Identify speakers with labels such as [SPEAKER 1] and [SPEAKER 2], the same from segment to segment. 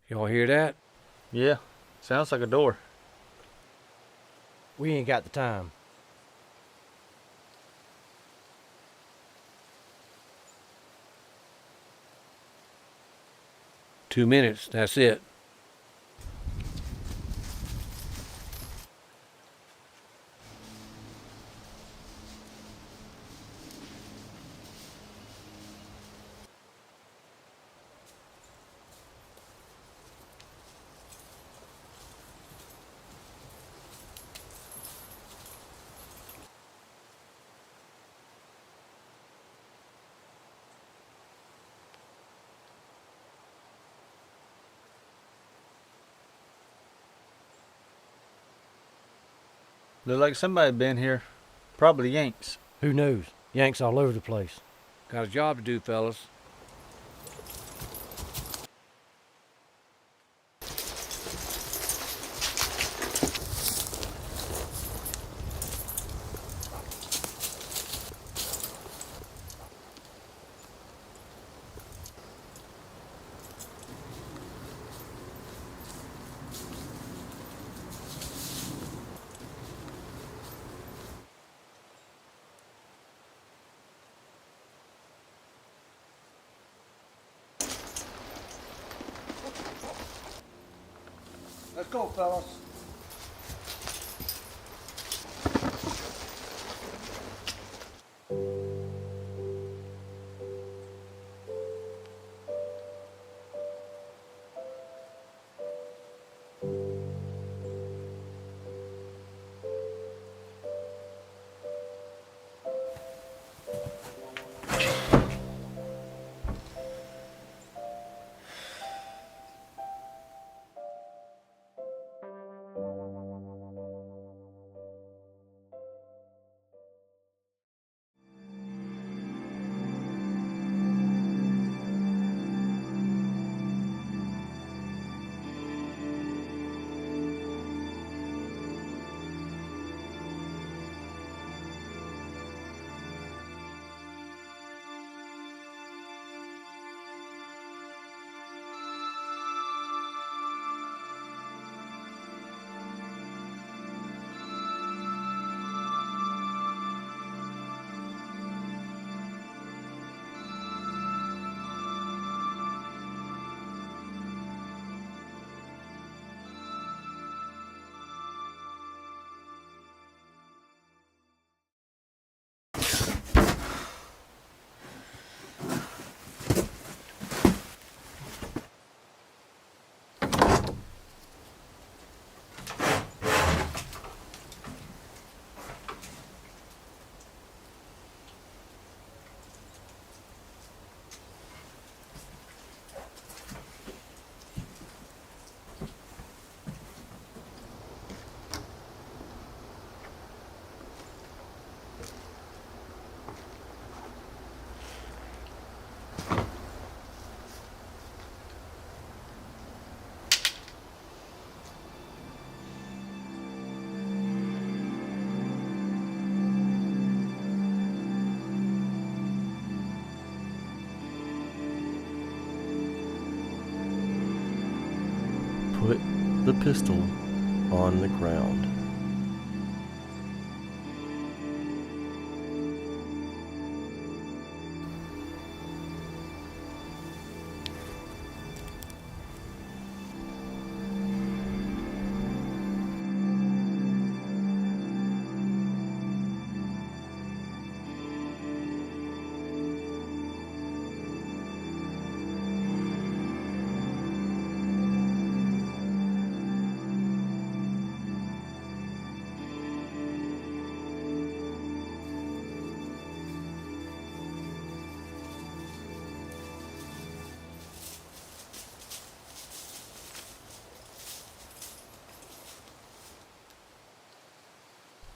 [SPEAKER 1] Y'all hear that?
[SPEAKER 2] Yeah, sounds like a door.
[SPEAKER 3] We ain't got the time.
[SPEAKER 1] "2 minutes, that's it."
[SPEAKER 2] Look like somebody been here. Probably Yanks.
[SPEAKER 3] Who knows? Yanks all over the place.
[SPEAKER 1] Got a job to do, fellas.
[SPEAKER 3] Let's go, fellas.
[SPEAKER 4] put the pistol on the ground.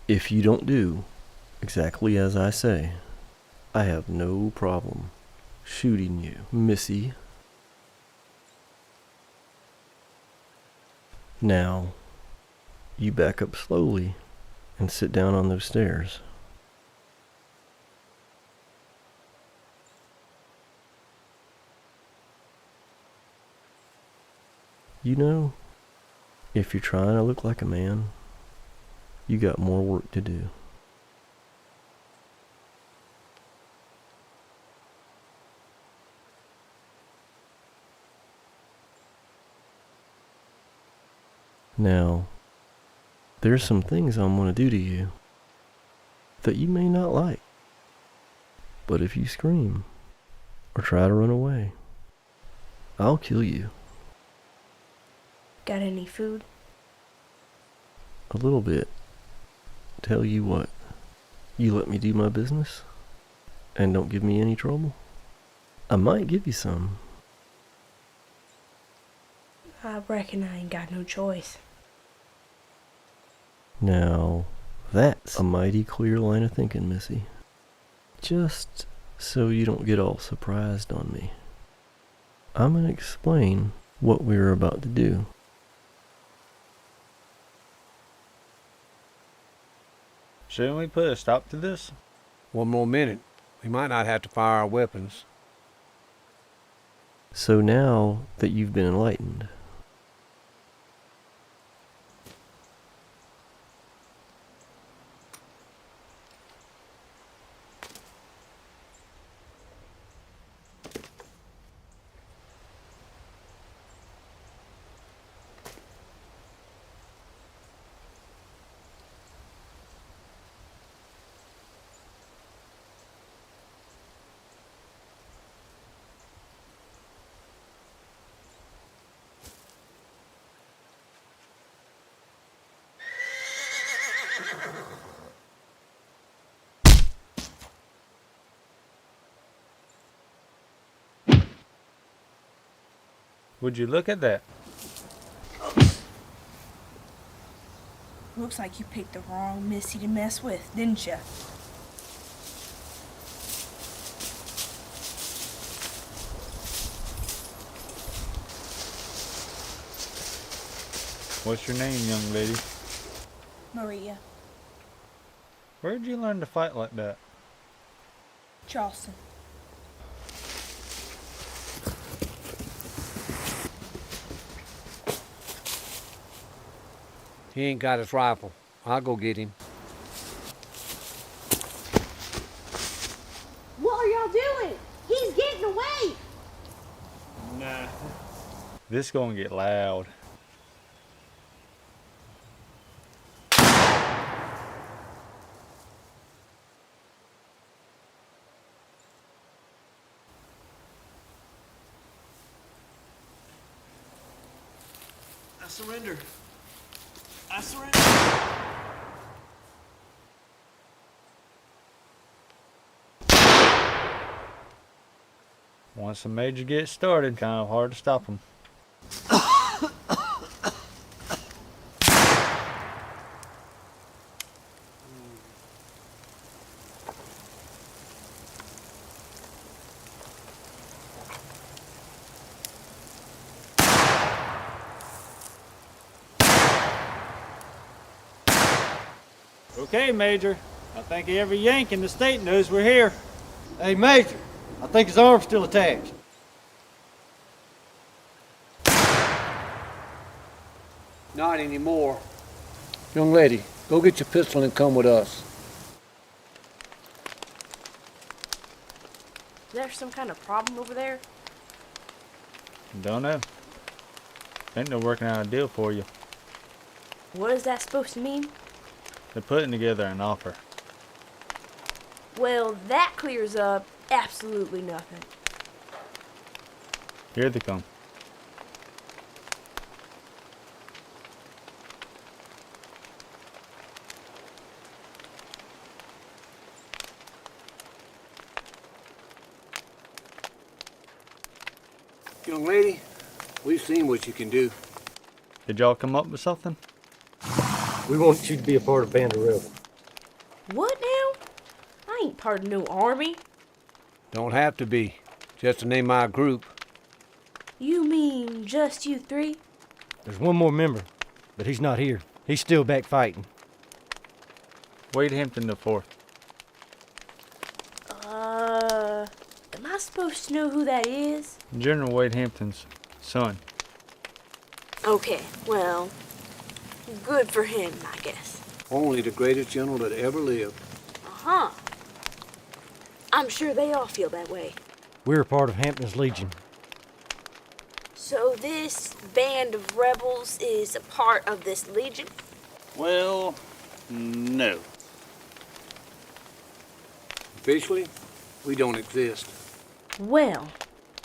[SPEAKER 4] If you don't do exactly as I say, I have no problem shooting you, Missy. Now, you back up slowly and sit down on those stairs. You know, if you're trying to look like a man, you got more work to do. Now, there's some things I'm going to do to you that you may not like. But if you scream or try to run away, I'll kill you.
[SPEAKER 5] Got any food?
[SPEAKER 4] A little bit. Tell you what, you let me do my business and don't give me any trouble, I might give you some.
[SPEAKER 5] I reckon I ain't got no choice.
[SPEAKER 4] Now, that's a mighty clear line of thinking, Missy. Just so you don't get all surprised on me, I'm going to explain what we're about to do.
[SPEAKER 2] Shouldn't we put a stop to this?
[SPEAKER 1] One more minute. We might not have to fire our weapons.
[SPEAKER 4] So now that you've been enlightened,
[SPEAKER 2] Would you look at that?
[SPEAKER 5] Looks like you picked the wrong Missy to mess with, didn't ya?
[SPEAKER 2] What's your name, young lady?
[SPEAKER 5] Maria.
[SPEAKER 2] Where'd you learn to fight like that?
[SPEAKER 5] Charleston.
[SPEAKER 1] He ain't got his rifle. I'll go get him.
[SPEAKER 6] What are y'all doing? He's getting away!
[SPEAKER 2] Nah. This gonna get loud.
[SPEAKER 7] I surrender. I surrender.
[SPEAKER 2] Once the major gets started, kind of hard to stop him.
[SPEAKER 8] Okay, Major. I think every Yank in the state knows we're here.
[SPEAKER 3] Hey, Major, I think his arm's still attached.
[SPEAKER 1] Not anymore.
[SPEAKER 3] Young lady, go get your pistol and come with us.
[SPEAKER 9] Is there some kind of problem over there?
[SPEAKER 2] Don't know. Think they're working out a deal for you.
[SPEAKER 9] What is that supposed to mean?
[SPEAKER 2] They're putting together an offer.
[SPEAKER 9] Well, that clears up absolutely nothing.
[SPEAKER 2] Here they come.
[SPEAKER 1] Young lady, we've seen what you can do.
[SPEAKER 2] Did y'all come up with something?
[SPEAKER 3] We want you to be a part of Band of Rebels.
[SPEAKER 9] What now? I ain't part of no army.
[SPEAKER 1] Don't have to be. Just to name my group.
[SPEAKER 9] You mean just you three?
[SPEAKER 3] There's one more member, but he's not here. He's still back fighting.
[SPEAKER 2] Wade Hampton the fourth.
[SPEAKER 9] Am I supposed to know who that is?
[SPEAKER 2] General Wade Hampton's son.
[SPEAKER 9] Okay, well, good for him, I guess.
[SPEAKER 1] Only the greatest general that ever lived.
[SPEAKER 9] Uh-huh. I'm sure they all feel that way.
[SPEAKER 3] We're a part of Hampton's Legion.
[SPEAKER 9] So this band of rebels is a part of this legion?
[SPEAKER 8] Well, no.
[SPEAKER 1] Officially, we don't exist.
[SPEAKER 9] Well,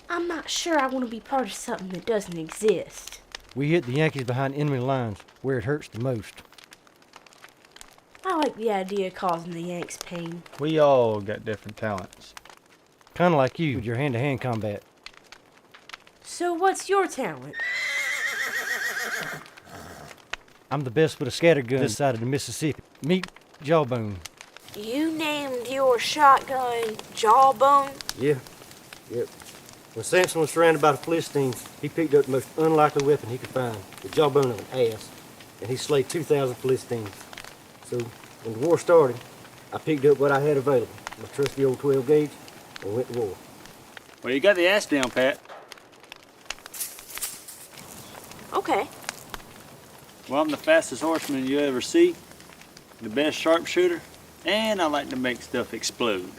[SPEAKER 9] I'm not sure I want to be part of something that doesn't exist.
[SPEAKER 3] We hit the Yankees behind enemy lines, where it hurts the most.
[SPEAKER 9] I like the idea of causing the Yanks pain.
[SPEAKER 2] We all got different talents.
[SPEAKER 3] Kind of like you with your hand-to-hand combat.
[SPEAKER 9] So what's your talent?
[SPEAKER 3] I'm the best with a scattergun this side of the Mississippi. Meet Jawbone.
[SPEAKER 9] You named your shotgun Jawbone?
[SPEAKER 3] Yeah. Yep. When Samson was surrounded by the Philistines, he picked up the most unlikely weapon he could find, the jawbone of an ass, and he slayed 2,000 Philistines. So, when the war started, I picked up what I had available, my trusty old 12 gauge, and went to war.
[SPEAKER 8] Well, you got the ass down, Pat.
[SPEAKER 9] Okay.
[SPEAKER 8] Well, I'm the fastest horseman you ever see, the best sharpshooter, and I like to make stuff explode.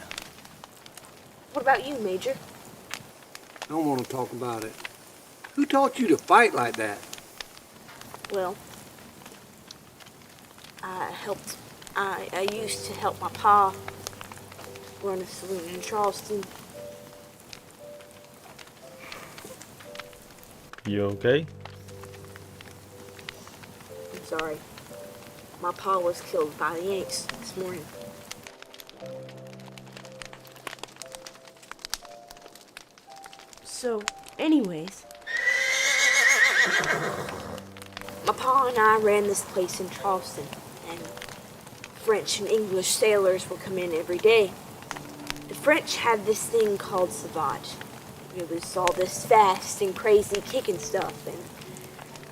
[SPEAKER 9] What about you, Major?
[SPEAKER 1] I don't want to talk about it. Who taught you to fight like that?
[SPEAKER 9] Well, I used to help my pa run a saloon in Charleston.
[SPEAKER 2] You okay?
[SPEAKER 9] I'm sorry. My pa was killed by the Yanks this morning. So, anyways, my pa and I ran this place in Charleston, and French and English sailors would come in every day. The French had this thing called sauvage. It was all this fast and crazy kicking stuff, and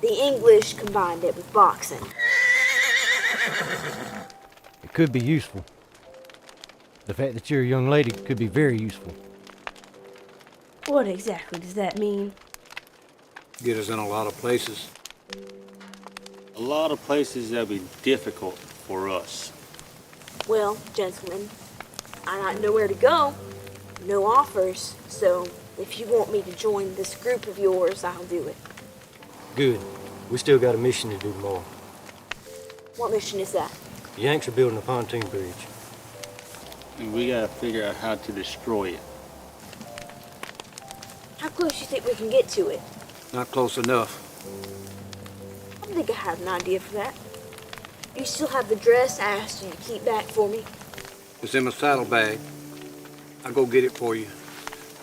[SPEAKER 9] the English combined it with boxing.
[SPEAKER 3] It could be useful. The fact that you're a young lady could be very useful.
[SPEAKER 9] What exactly does that mean?
[SPEAKER 1] Get us in a lot of places.
[SPEAKER 8] A lot of places that'll be difficult for us.
[SPEAKER 9] Well, gentlemen, I got nowhere to go, no offers, so if you want me to join this group of yours, I'll do it.
[SPEAKER 3] Good. We still got a mission to do tomorrow.
[SPEAKER 9] What mission is that?
[SPEAKER 3] The Yanks are building a pontoon bridge.
[SPEAKER 8] And we gotta figure out how to destroy it.
[SPEAKER 9] How close you think we can get to it?
[SPEAKER 1] Not close enough.
[SPEAKER 9] I think I have an idea for that. You still have the dress I asked you to keep back for me?
[SPEAKER 1] It's in my saddlebag. I'll go get it for you.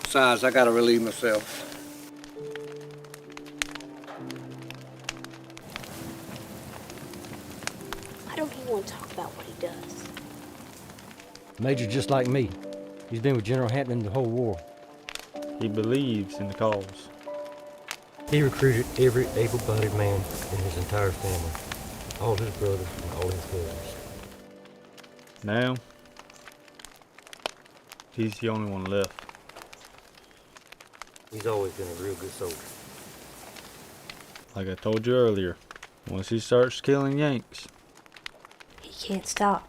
[SPEAKER 1] Besides, I gotta relieve myself.
[SPEAKER 9] Why don't he want to talk about what he does?
[SPEAKER 3] Major just like me. He's been with General Hampton the whole war.
[SPEAKER 2] He believes in the cause.
[SPEAKER 3] He recruited every able-bodied man in his entire family. All his brothers and all his cousins.
[SPEAKER 2] Now, he's the only one left.
[SPEAKER 3] He's always been a real good soldier.
[SPEAKER 2] Like I told you earlier, Once he starts killing Yanks.
[SPEAKER 5] He can't stop.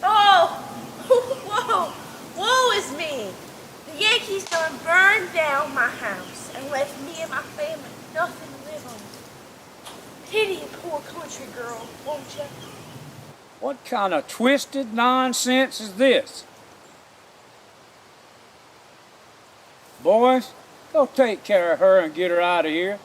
[SPEAKER 6] Oh! Woe is me! The Yankees done burned down my house and left me and my family nothing to live on. Pity a poor country girl, won't you?
[SPEAKER 10] What kind of twisted nonsense is this? Boys, go take care of her and get her out of here.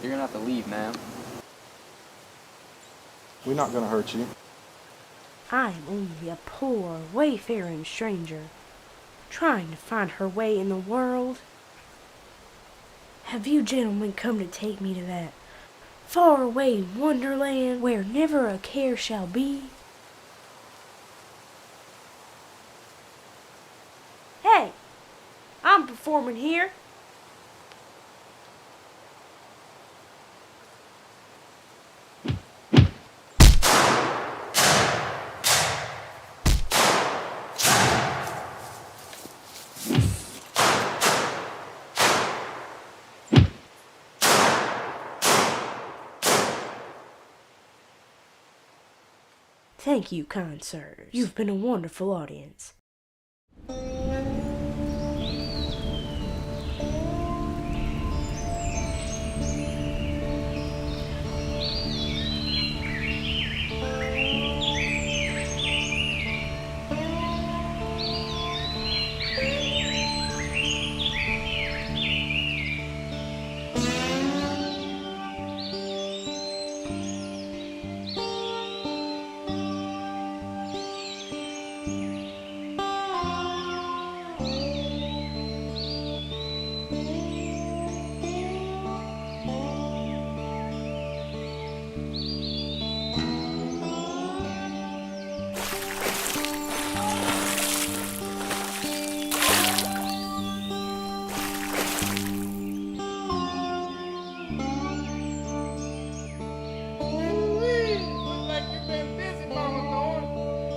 [SPEAKER 11] You're gonna have to leave, ma'am.
[SPEAKER 12] We're not gonna hurt you.
[SPEAKER 5] I am only a poor, wayfaring stranger, trying to find her way in the world. Have you gentlemen come to take me to that faraway wonderland where never a care shall be? Hey, I'm performing here. Thank you, kind sirs. You've been a wonderful audience.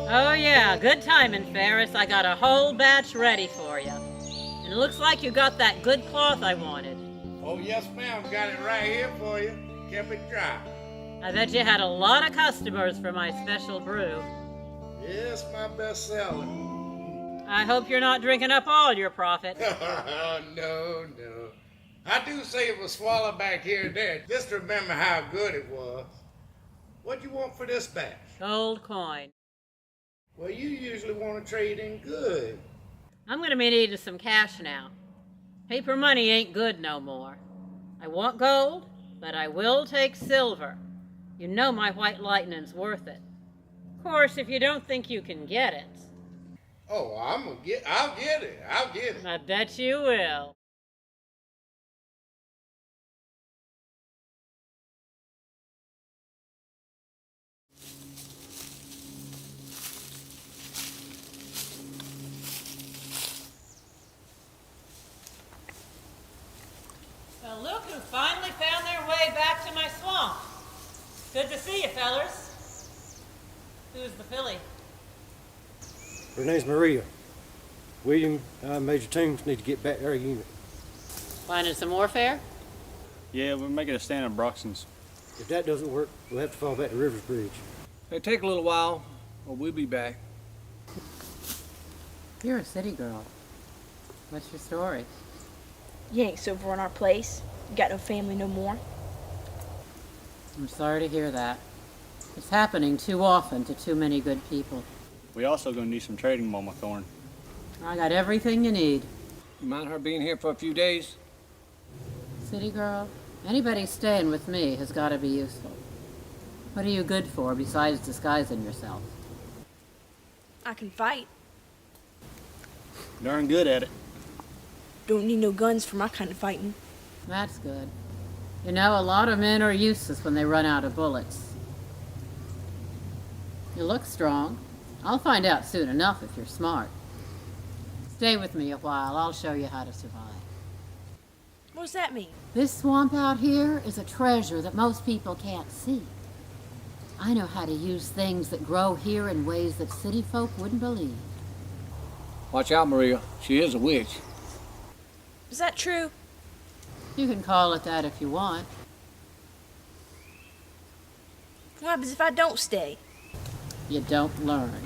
[SPEAKER 13] Oh yeah, good timing, Ferris. I got a whole batch ready for you. And it looks like you got that good cloth I wanted.
[SPEAKER 14] Oh, yes, ma'am. Got it right here for you. Kept it dry.
[SPEAKER 13] I bet you had a lot of customers for my special brew.
[SPEAKER 14] Yes, my best seller.
[SPEAKER 13] I hope you're not drinking up all your profit.
[SPEAKER 14] No. I do save a swallow back here and there. Just remember how good it was. What you want for this batch?
[SPEAKER 13] Gold coin.
[SPEAKER 14] Well, you usually want to trade in good.
[SPEAKER 13] I'm gonna be needing some cash now. Paper money ain't good no more. I want gold, but I will take silver. You know my white lightning's worth it. Of course, if you don't think you can get it.
[SPEAKER 14] Oh, I'll get it.
[SPEAKER 13] I bet you will. Well, look who finally found their way back to my swamp. Good to see you, fellers. Who's the filly?
[SPEAKER 3] Her name's Maria. William, Major Toombs need to get back to our unit.
[SPEAKER 13] Finding some more fare?
[SPEAKER 8] Yeah, we're making a stand on Broxton's.
[SPEAKER 3] If that doesn't work, we'll have to fall back to Rivers Bridge.
[SPEAKER 7] It'll take a little while, but we'll be back.
[SPEAKER 13] You're a city girl. What's your story?
[SPEAKER 6] You ain't silver in our place. You got no family no more.
[SPEAKER 13] I'm sorry to hear that. It's happening too often to too many good people.
[SPEAKER 8] We also gonna need some trading, Mama Thorne.
[SPEAKER 13] I got everything you need.
[SPEAKER 7] You mind her being here for a few days?
[SPEAKER 13] City girl, anybody staying with me has got to be useful. What are you good for besides disguising yourself?
[SPEAKER 6] I can fight.
[SPEAKER 8] Darn good at it.
[SPEAKER 6] Don't need no guns for my kind of fighting.
[SPEAKER 13] That's good. You know, a lot of men are useless when they run out of bullets. You look strong. I'll find out soon enough if you're smart. Stay with me a while. I'll show you how to survive.
[SPEAKER 6] What does that mean?
[SPEAKER 13] This swamp out here is a treasure that most people can't see. I know how to use things that grow here in ways that city folk wouldn't believe.
[SPEAKER 7] Watch out, Maria. She is a witch.
[SPEAKER 6] Is that true?
[SPEAKER 13] You can call it that if you want.
[SPEAKER 6] What happens if I don't stay?
[SPEAKER 13] You don't learn.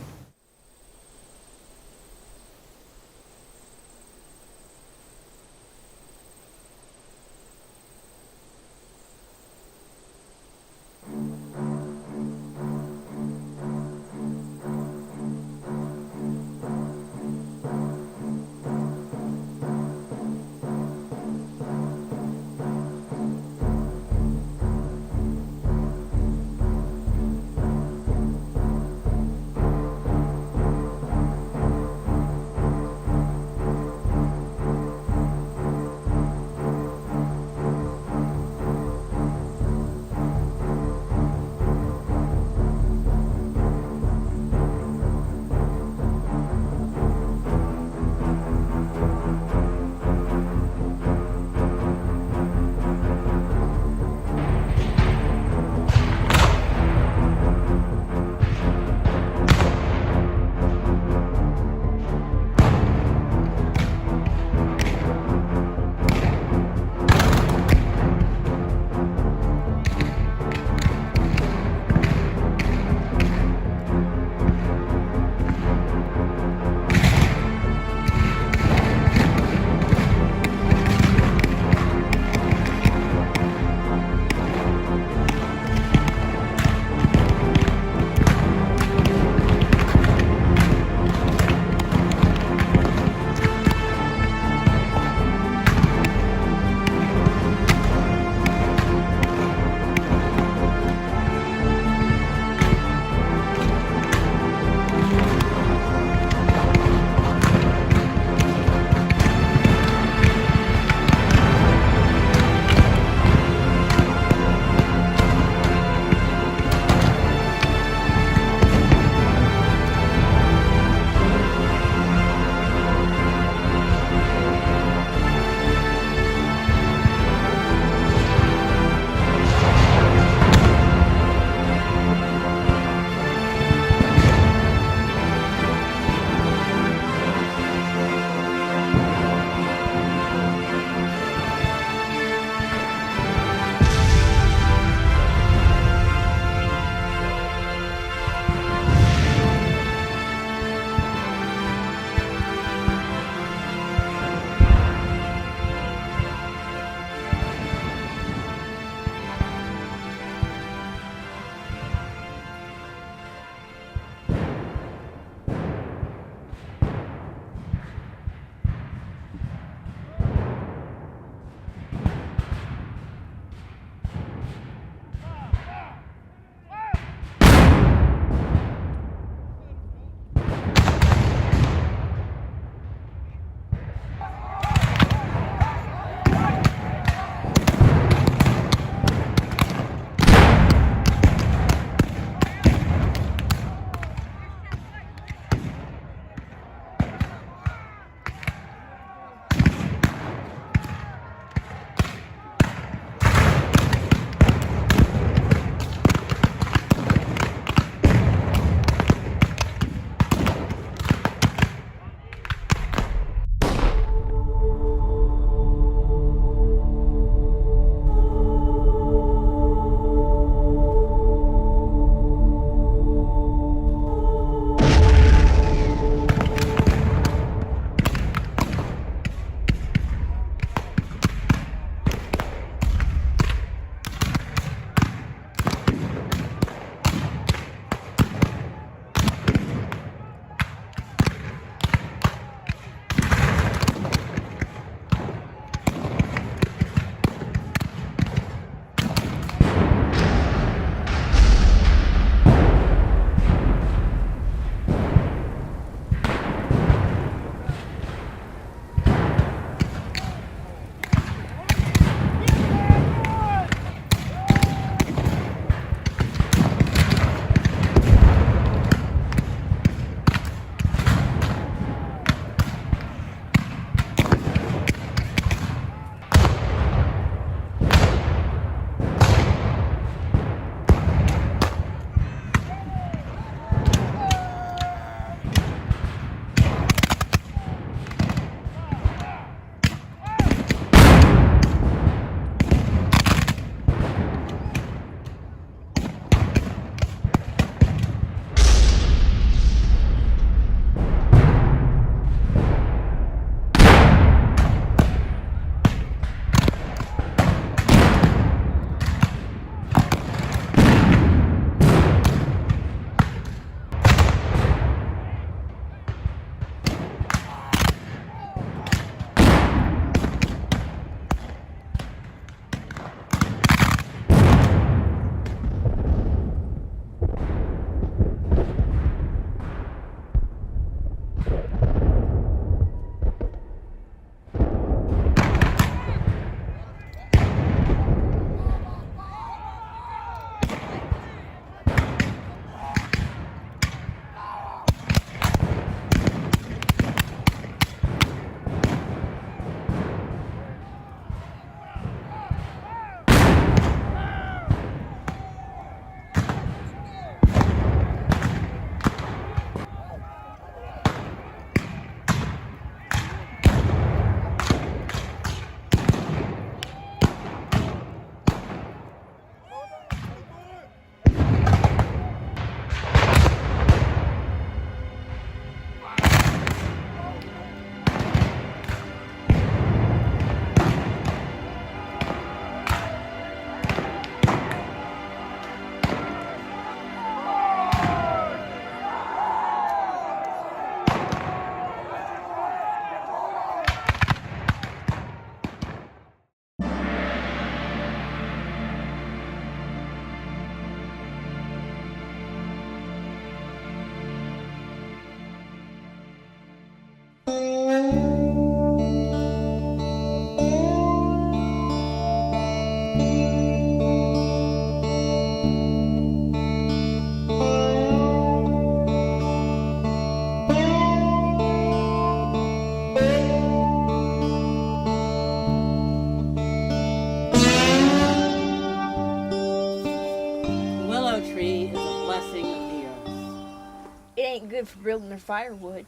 [SPEAKER 6] good for building their firewood.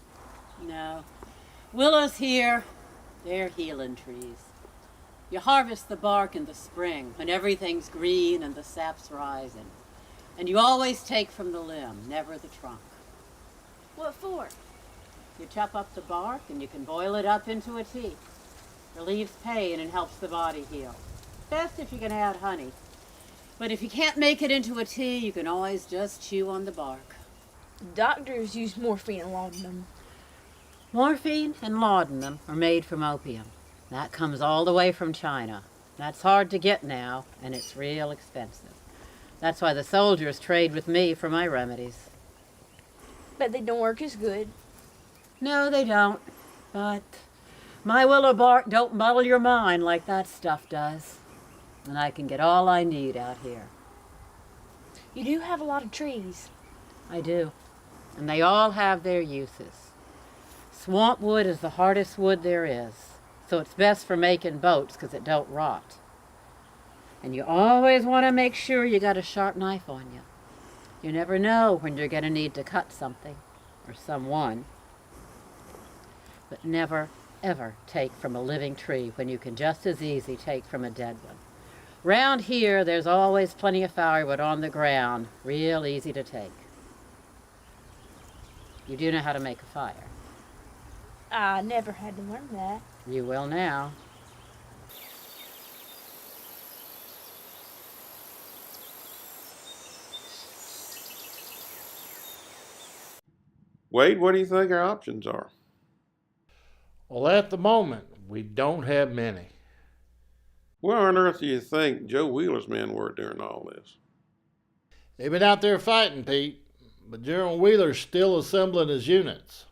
[SPEAKER 13] No. Willows here, they're healing trees. You harvest the bark in the spring when everything's green and the sap's rising. And you always take from the limb, never the trunk.
[SPEAKER 6] What for?
[SPEAKER 13] You chop up the bark and you can boil it up into a tea. Relieves pain and helps the body heal. Best if you can add honey. But if you can't make it into a tea, you can always just chew on the bark.
[SPEAKER 6] Doctors use morphine and laudanum.
[SPEAKER 13] Morphine and laudanum are made from opium. That comes all the way from China. That's hard to get now, and it's real expensive. That's why the soldiers trade with me for my remedies.
[SPEAKER 6] But they don't work as good.
[SPEAKER 13] No, they don't. But my willow bark don't muddle your mind like that stuff does. And I can get all I need out here.
[SPEAKER 6] You do have a lot of trees.
[SPEAKER 13] I do. And they all have their uses. Swamp wood is the hardest wood there is. So it's best for making boats because it don't rot. And you always want to make sure you got a sharp knife on you. You never know when you're going to need to cut something or someone. But never, ever take from a living tree when you can just as easy take from a dead one. Round here, there's always plenty of firewood on the ground, real easy to take. You do know how to make a fire.
[SPEAKER 6] I never had to learn that.
[SPEAKER 13] You will now.
[SPEAKER 12] Wade, what do you think our options are?
[SPEAKER 15] Well, at the moment, we don't have many.
[SPEAKER 12] Where on earth do you think Joe Wheeler's men were during all this?
[SPEAKER 15] They've been out there fighting, Pete, but General Wheeler's still assembling his units.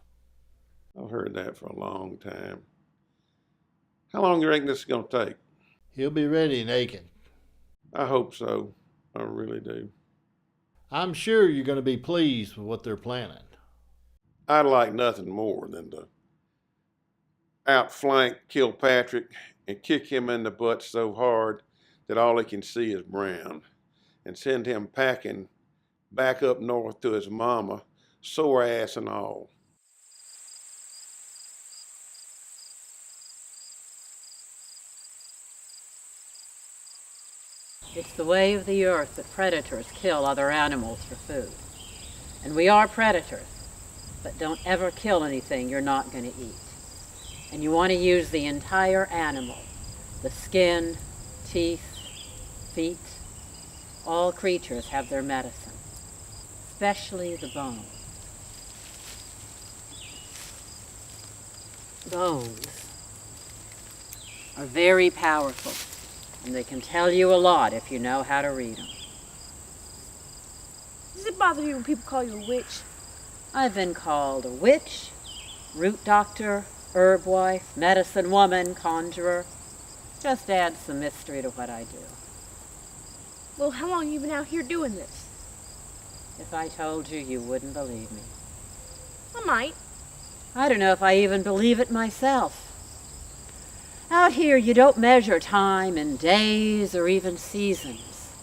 [SPEAKER 12] I've heard that for a long time. How long do you reckon this is going to take?
[SPEAKER 15] He'll be ready in Aiken.
[SPEAKER 12] I hope so. I really do.
[SPEAKER 15] I'm sure you're going to be pleased with what they're planning.
[SPEAKER 12] I'd like nothing more than to outflank Kilpatrick and kick him in the butt so hard that all he can see is brown, and send him packing back up north to his mama, sore ass and all.
[SPEAKER 13] It's the way of the earth that predators kill other animals for food. And we are predators, but don't ever kill anything you're not going to eat. And you want to use the entire animal, the skin, teeth, feet. All creatures have their medicine, especially the bones. Bones are very powerful, and they can tell you a lot if you know how to read them.
[SPEAKER 6] Does it bother you when people call you a witch?
[SPEAKER 13] I've been called a witch, root doctor, herb wife, medicine woman, conjurer. Just adds some mystery to what I do.
[SPEAKER 6] Well, how long have you been out here doing this?
[SPEAKER 13] If I told you, you wouldn't believe me.
[SPEAKER 6] I might.
[SPEAKER 13] I don't know if I even believe it myself. Out here, you don't measure time in days or even seasons,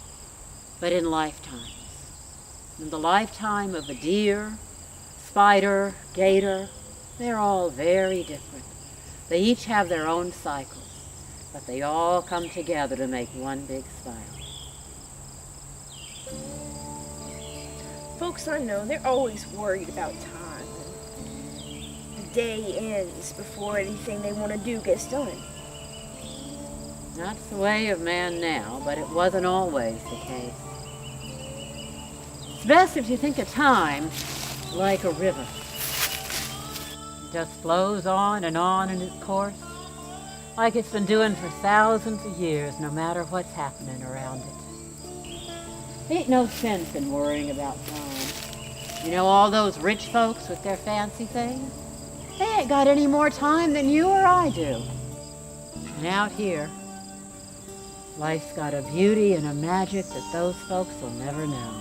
[SPEAKER 13] but in lifetimes. In the lifetime of a deer, spider, gator, they're all very different. They each have their own cycles, but they all come together to make one big spiral.
[SPEAKER 6] Folks I know, they're always worried about time. The day ends before anything they want to do gets done.
[SPEAKER 13] That's the way of man now, but it wasn't always the case. It's best if you think of time like a river. It just flows on in its course, like it's been doing for thousands of years, no matter what's happening around it. Ain't no sense in worrying about time. You know all those rich folks with their fancy things? They ain't got any more time than you or I do. And out here, life's got a beauty and a magic that those folks will never know.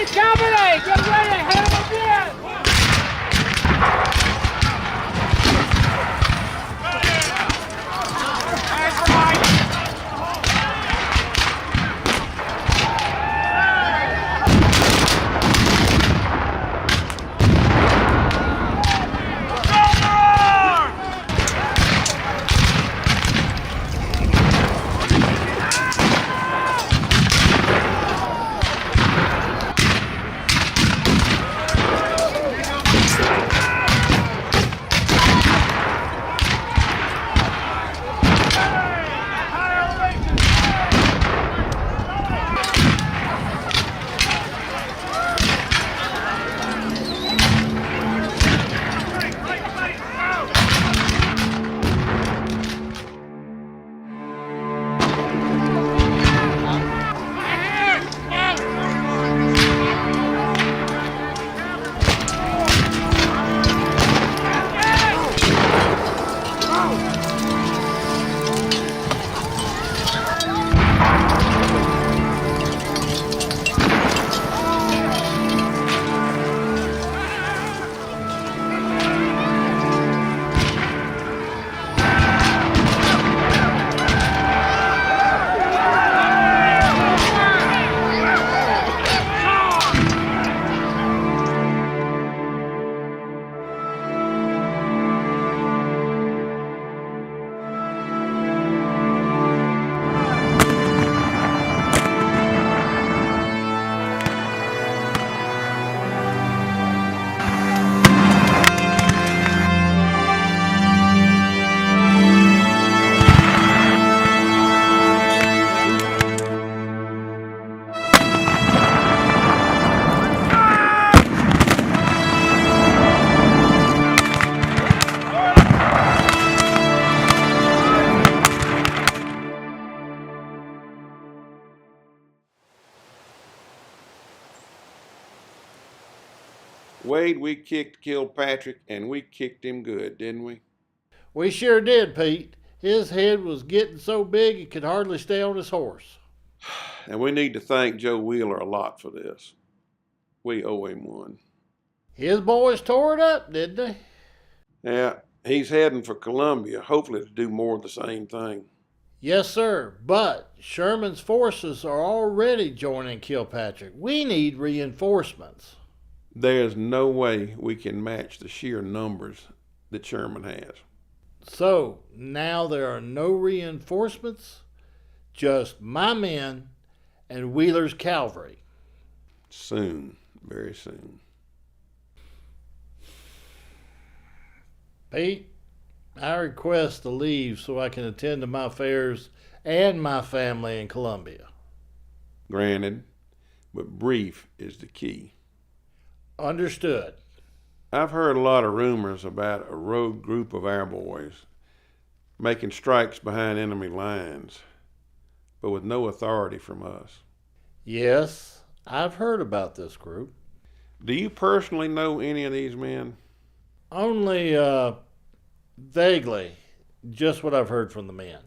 [SPEAKER 10] Heavy cavalry! Get ready! Head of again!
[SPEAKER 12] Wade, we kicked Kilpatrick, and we kicked him good, didn't we?
[SPEAKER 15] We sure did, Pete. His head was getting so big he could hardly stay on his horse.
[SPEAKER 12] And we need to thank Joe Wheeler a lot for this. We owe him one.
[SPEAKER 15] His boys tore it up, didn't they?
[SPEAKER 12] Yeah, he's heading for Columbia, hopefully to do more of the same thing.
[SPEAKER 15] Yes, sir, but Sherman's forces are already joining Kilpatrick. We need reinforcements.
[SPEAKER 12] There's no way we can match the sheer numbers that Sherman has.
[SPEAKER 15] So, now there are no reinforcements, just my men and Wheeler's cavalry.
[SPEAKER 12] Soon, very soon.
[SPEAKER 15] Pete, I request to leave so I can attend to my affairs and my family in Columbia.
[SPEAKER 12] Granted, but brief is the key.
[SPEAKER 15] Understood.
[SPEAKER 12] I've heard a lot of rumors about a rogue group of our boys making strikes behind enemy lines, but with no authority from us.
[SPEAKER 15] Yes, I've heard about this group.
[SPEAKER 12] Do you personally know any of these men?
[SPEAKER 15] Only, vaguely. Just what I've heard from the men.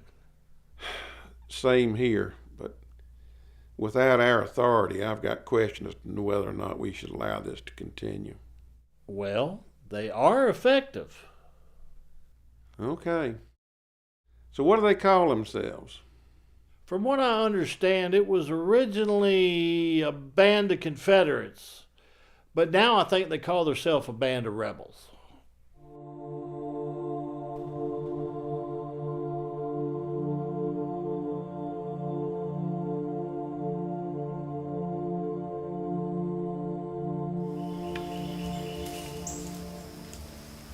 [SPEAKER 12] Same here, but without our authority, I've got questions as to whether or not we should allow this to continue.
[SPEAKER 15] Well, they are effective.
[SPEAKER 12] Okay. So what do they call themselves?
[SPEAKER 15] From what I understand, it was originally a band of Confederates, but now I think they call themselves a band of rebels.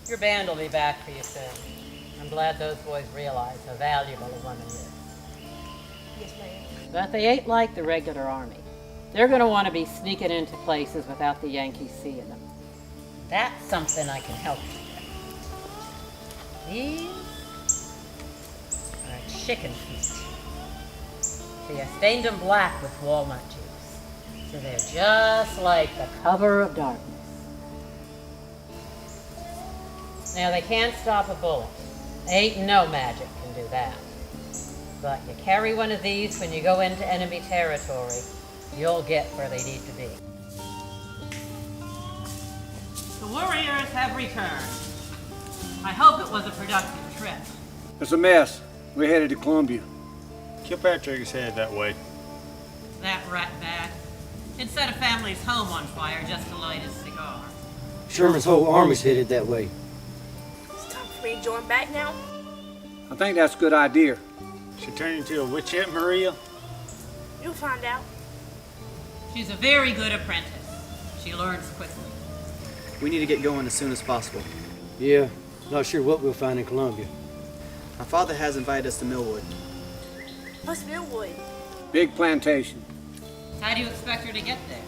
[SPEAKER 13] Your band will be back for you soon. I'm glad those boys realize how valuable a woman is.
[SPEAKER 6] Yes, ma'am.
[SPEAKER 13] But they ain't like the regular army. They're going to want to be sneaking into places without the Yankees seeing them. That's something I can help you with. These are chicken feet. See, I stained them black with walnut juice, so they're just like the cover of darkness. Now, they can't stop a bullet. Ain't no magic can do that. But you carry one of these when you go into enemy territory, you'll get where they need to be. The warriors have returned. I hope it was a productive trip.
[SPEAKER 1] It's a mess. We're headed to Columbia.
[SPEAKER 8] Kilpatrick is headed that way.
[SPEAKER 13] That ratbag. It set a family's home on fire just to light his cigar.
[SPEAKER 3] Sherman's whole army's headed that way.
[SPEAKER 6] It's time for me to join back now.
[SPEAKER 1] I think that's a good idea.
[SPEAKER 8] She turned into a witch yet, Maria?
[SPEAKER 6] You'll find out.
[SPEAKER 13] She's a very good apprentice. She learns quickly.
[SPEAKER 11] We need to get going as soon as possible.
[SPEAKER 3] Yeah, not sure what we'll find in Columbia.
[SPEAKER 11] My father has invited us to Millwood.
[SPEAKER 6] What's Millwood?
[SPEAKER 1] Big plantation.
[SPEAKER 13] How do you expect her to get there?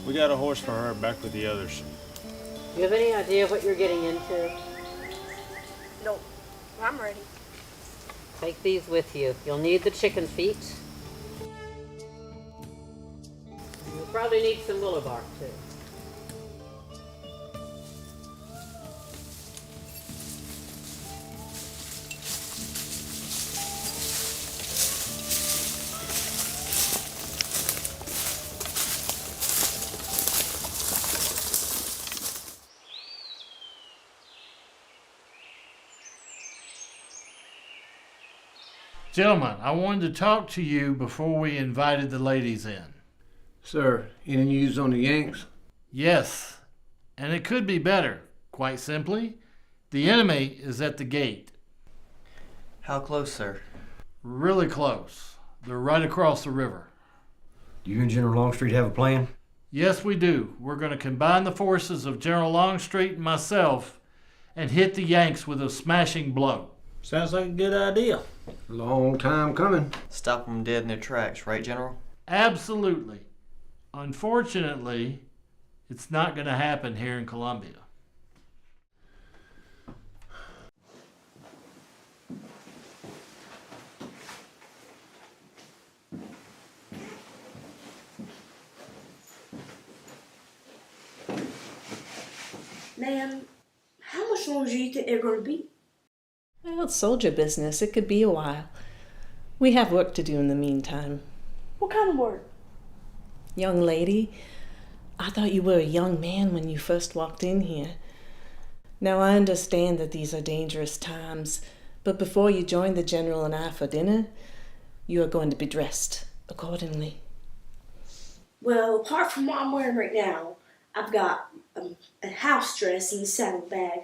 [SPEAKER 8] We got a horse for her back with the others.
[SPEAKER 16] Do you have any idea what you're getting into?
[SPEAKER 6] No, I'm ready.
[SPEAKER 16] Take these with you. You'll need the chicken feet. You'll probably need some willow bark too.
[SPEAKER 15] Gentlemen, I wanted to talk to you before we invited the ladies in.
[SPEAKER 1] Sir, any news on the Yanks?
[SPEAKER 15] Yes, and it could be better. Quite simply, the enemy is at the gate.
[SPEAKER 11] How close, sir?
[SPEAKER 15] Really close. They're right across the river.
[SPEAKER 3] Do you and General Longstreet have a plan?
[SPEAKER 15] Yes, we do. We're going to combine the forces of General Longstreet and myself and hit the Yanks with a smashing blow.
[SPEAKER 8] Sounds like a good idea.
[SPEAKER 1] Long time coming.
[SPEAKER 11] Stop them dead in their tracks, right, General?
[SPEAKER 15] Absolutely. Unfortunately, it's not going to happen here in Columbia.
[SPEAKER 6] Ma'am, how much longer do you think they're going to be?
[SPEAKER 17] Well, it's soldier business. It could be a while. We have work to do in the meantime.
[SPEAKER 6] What kind of work?
[SPEAKER 17] Young lady, I thought you were a young man when you first walked in here. Now, I understand that these are dangerous times, but before you join the General and I for dinner, you are going to be dressed accordingly.
[SPEAKER 6] Well, apart from what I'm wearing right now, I've got a house dress in the saddlebag.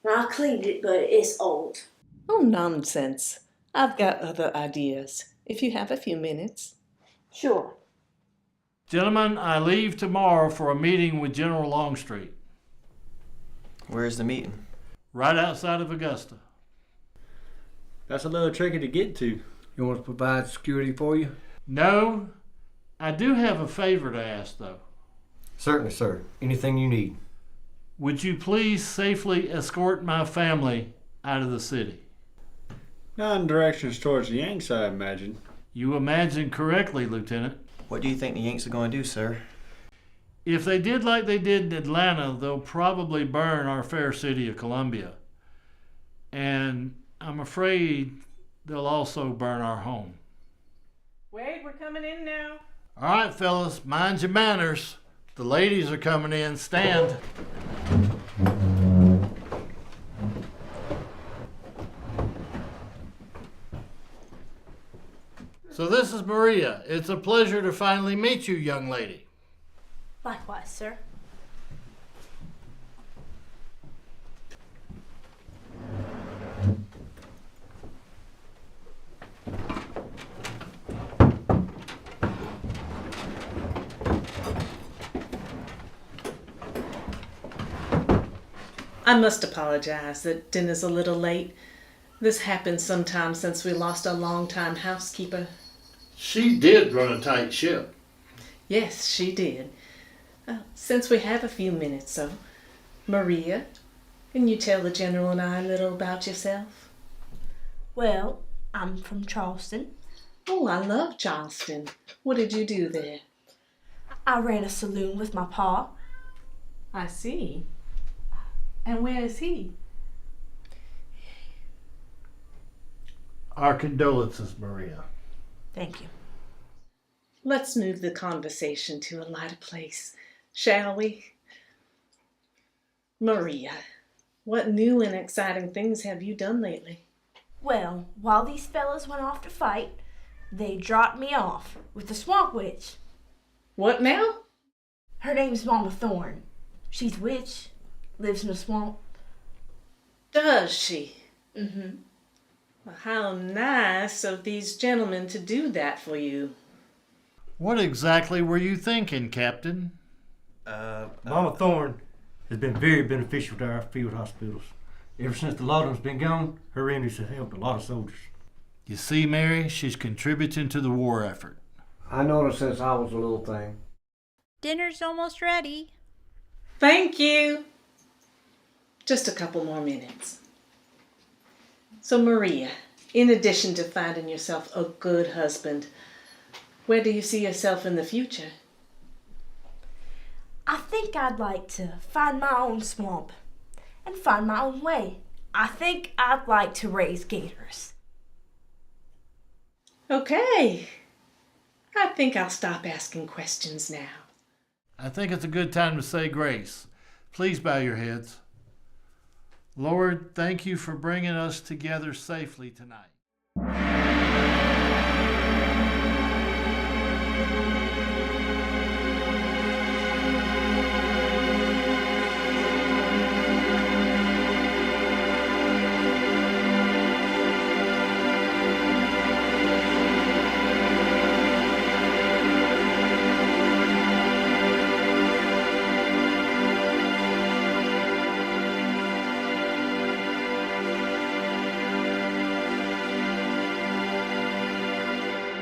[SPEAKER 6] I cleaned it, but it's old.
[SPEAKER 17] Oh, nonsense. I've got other ideas, if you have a few minutes.
[SPEAKER 6] Sure.
[SPEAKER 15] Gentlemen, I leave tomorrow for a meeting with General Longstreet.
[SPEAKER 11] Where's the meeting?
[SPEAKER 15] Right outside of Augusta.
[SPEAKER 8] That's a little tricky to get to.
[SPEAKER 1] You want to provide security for you?
[SPEAKER 15] No, I do have a favor to ask, though.
[SPEAKER 3] Certainly, sir. Anything you need.
[SPEAKER 15] Would you please safely escort my family out of the city?
[SPEAKER 8] Not in directions towards the Yanks, I imagine.
[SPEAKER 15] You imagine correctly, Lieutenant.
[SPEAKER 11] What do you think the Yanks are going to do, sir?
[SPEAKER 15] If they did like they did in Atlanta, they'll probably burn our fair city of Columbia. And I'm afraid they'll also burn our home.
[SPEAKER 17] Wade, we're coming in now.
[SPEAKER 15] All right, fellas, mind your manners. The ladies are coming in. Stand. So this is Maria. It's a pleasure to finally meet you, young lady.
[SPEAKER 6] Likewise, sir.
[SPEAKER 17] I must apologize that dinner's a little late. This happened sometime since we lost a long-time housekeeper.
[SPEAKER 15] She did run a tight ship.
[SPEAKER 17] Yes, she did. Since we have a few minutes, so, Maria, can you tell the General and I a little about yourself?
[SPEAKER 6] Well, I'm from Charleston.
[SPEAKER 17] Oh, I love Charleston. What did you do there?
[SPEAKER 6] I ran a saloon with my pa.
[SPEAKER 17] I see. And where is he?
[SPEAKER 15] Our condolences, Maria.
[SPEAKER 6] Thank you.
[SPEAKER 17] Let's move the conversation to a lighter place, shall we? Maria, what new and exciting things have you done lately?
[SPEAKER 6] Well, while these fellas went off to fight, they dropped me off with the swamp witch.
[SPEAKER 17] What now?
[SPEAKER 6] Her name's Mama Thorne. She's a witch, lives in the swamp.
[SPEAKER 17] Does she?
[SPEAKER 6] Mm-hmm.
[SPEAKER 17] Well, how nice of these gentlemen to do that for you.
[SPEAKER 15] What exactly were you thinking, Captain?
[SPEAKER 3] Mama Thorne has been very beneficial to our field hospitals. Ever since the Lawton's been gone, her remedies have helped a lot of soldiers.
[SPEAKER 15] You see, Mary, she's contributing to the war effort.
[SPEAKER 1] I noticed since I was a little thing.
[SPEAKER 18] Dinner's almost ready.
[SPEAKER 17] Thank you. Just a couple more minutes. So, Maria, in addition to finding yourself a good husband, where do you see yourself in the future?
[SPEAKER 6] I think I'd like to find my own swamp and find my own way. I think I'd like to raise gators.
[SPEAKER 17] Okay. I think I'll stop asking questions now.
[SPEAKER 15] I think it's a good time to say grace. Please bow your heads. Lord, thank you for bringing us together safely tonight.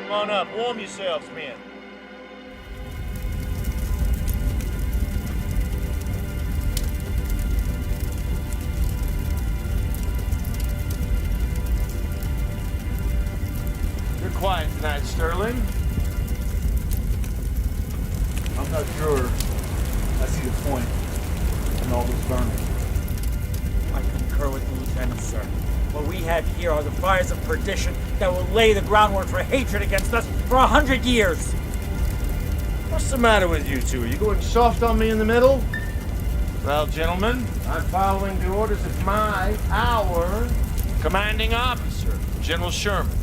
[SPEAKER 8] Come on up, warm yourselves, men. You're quiet tonight, Sterling.
[SPEAKER 19] I'm not sure I see the point in all this burning.
[SPEAKER 10] I concur with the lieutenant, sir. What we have here are the fires of perdition that will lay the groundwork for hatred against us for 100 years.
[SPEAKER 19] What's the matter with you two? Are you going soft on me in the middle?
[SPEAKER 8] Well, gentlemen,
[SPEAKER 19] I'm following the orders of our
[SPEAKER 8] commanding officer, General Sherman.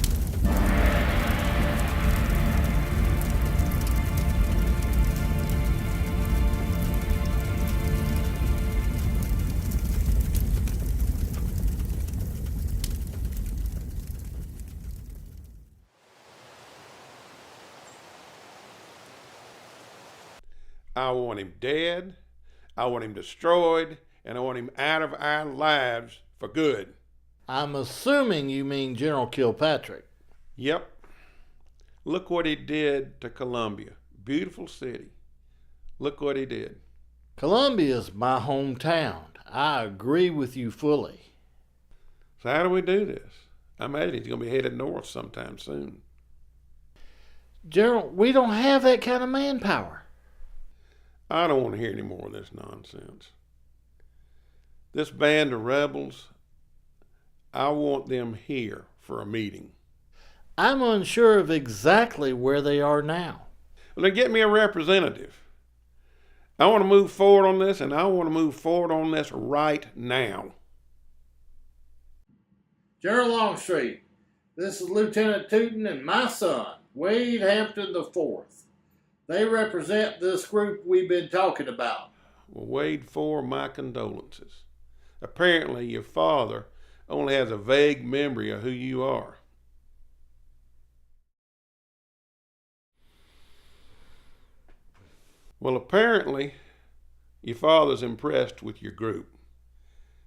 [SPEAKER 12] I want him dead, I want him destroyed, and I want him out of our lives for good.
[SPEAKER 15] I'm assuming you mean General Kilpatrick.
[SPEAKER 12] Yep. Look what he did to Columbia. Beautiful city. Look what he did.
[SPEAKER 15] Columbia's my hometown. I agree with you fully.
[SPEAKER 12] So how do we do this? I imagine he's going to be headed north sometime soon.
[SPEAKER 15] General, we don't have that kind of manpower.
[SPEAKER 12] I don't want to hear any more of this nonsense. This band of rebels, I want them here for a meeting.
[SPEAKER 15] I'm unsure of exactly where they are now.
[SPEAKER 12] Well, then get me a representative. I want to move forward on this, and I want to move forward on this right now.
[SPEAKER 15] General Longstreet, this is Lieutenant Tootin and my son, Wade Hampton IV. They represent this group we've been talking about.
[SPEAKER 12] Well, Wade IV, my condolences. Apparently, your father only has a vague memory of who you are. Well, apparently, your father's impressed with your group.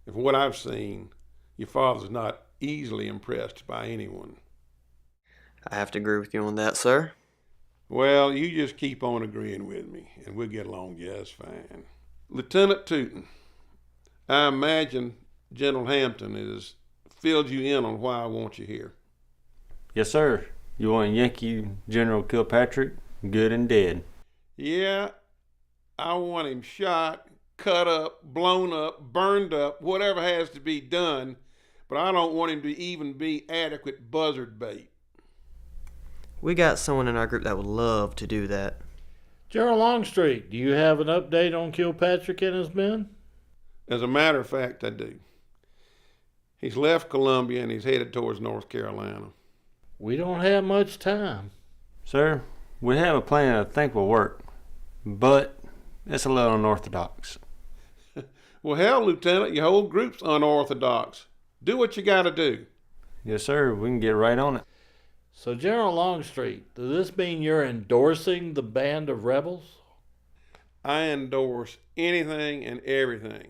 [SPEAKER 12] And from what I've seen, your father's not easily impressed by anyone.
[SPEAKER 11] I have to agree with you on that, sir.
[SPEAKER 12] Well, you just keep on agreeing with me, and we'll get along just fine. Lieutenant Tootin, I imagine General Hampton has filled you in on why I want you here.
[SPEAKER 8] Yes, sir. You want Yankee General Kilpatrick, good and dead.
[SPEAKER 12] Yeah, I want him shot, cut up, blown up, burned up, whatever has to be done, but I don't want him to even be adequate buzzard bait.
[SPEAKER 11] We got someone in our group that would love to do that.
[SPEAKER 15] General Longstreet, do you have an update on Kilpatrick and his men?
[SPEAKER 12] As a matter of fact, I do. He's left Columbia and he's headed towards North Carolina.
[SPEAKER 15] We don't have much time.
[SPEAKER 8] Sir, we have a plan I think will work, but it's a little unorthodox.
[SPEAKER 12] Well, hell, Lieutenant, your whole group's unorthodox. Do what you gotta do.
[SPEAKER 8] Yes, sir. We can get right on it.
[SPEAKER 15] So, General Longstreet, does this mean you're endorsing the band of rebels?
[SPEAKER 12] I endorse anything and everything,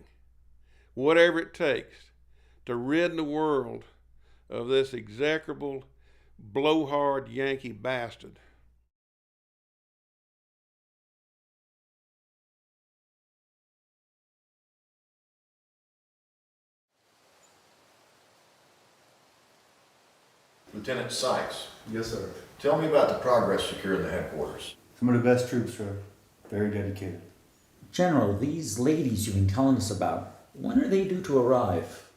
[SPEAKER 12] whatever it takes, to rid the world of this execrable, blowhard Yankee bastard.
[SPEAKER 20] Lieutenant Sykes.
[SPEAKER 19] Yes, sir.
[SPEAKER 20] Tell me about the progress secured in the headquarters.
[SPEAKER 19] Some of the best troops, sir. Very dedicated.
[SPEAKER 10] General, these ladies you've been telling us about, when are they due to arrive?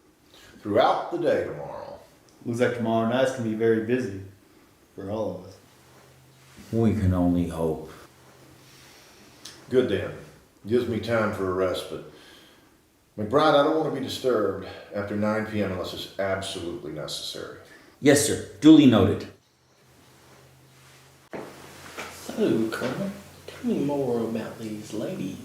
[SPEAKER 20] Throughout the day tomorrow.
[SPEAKER 19] Looks like tomorrow night's gonna be very busy for all of us.
[SPEAKER 10] We can only hope.
[SPEAKER 20] Good then. Gives me time for a respite. McBride, I don't want to be disturbed after 9 p.m. unless it's absolutely necessary.
[SPEAKER 10] Yes, sir. Duly noted.
[SPEAKER 4] So, Colonel, tell me more about these ladies.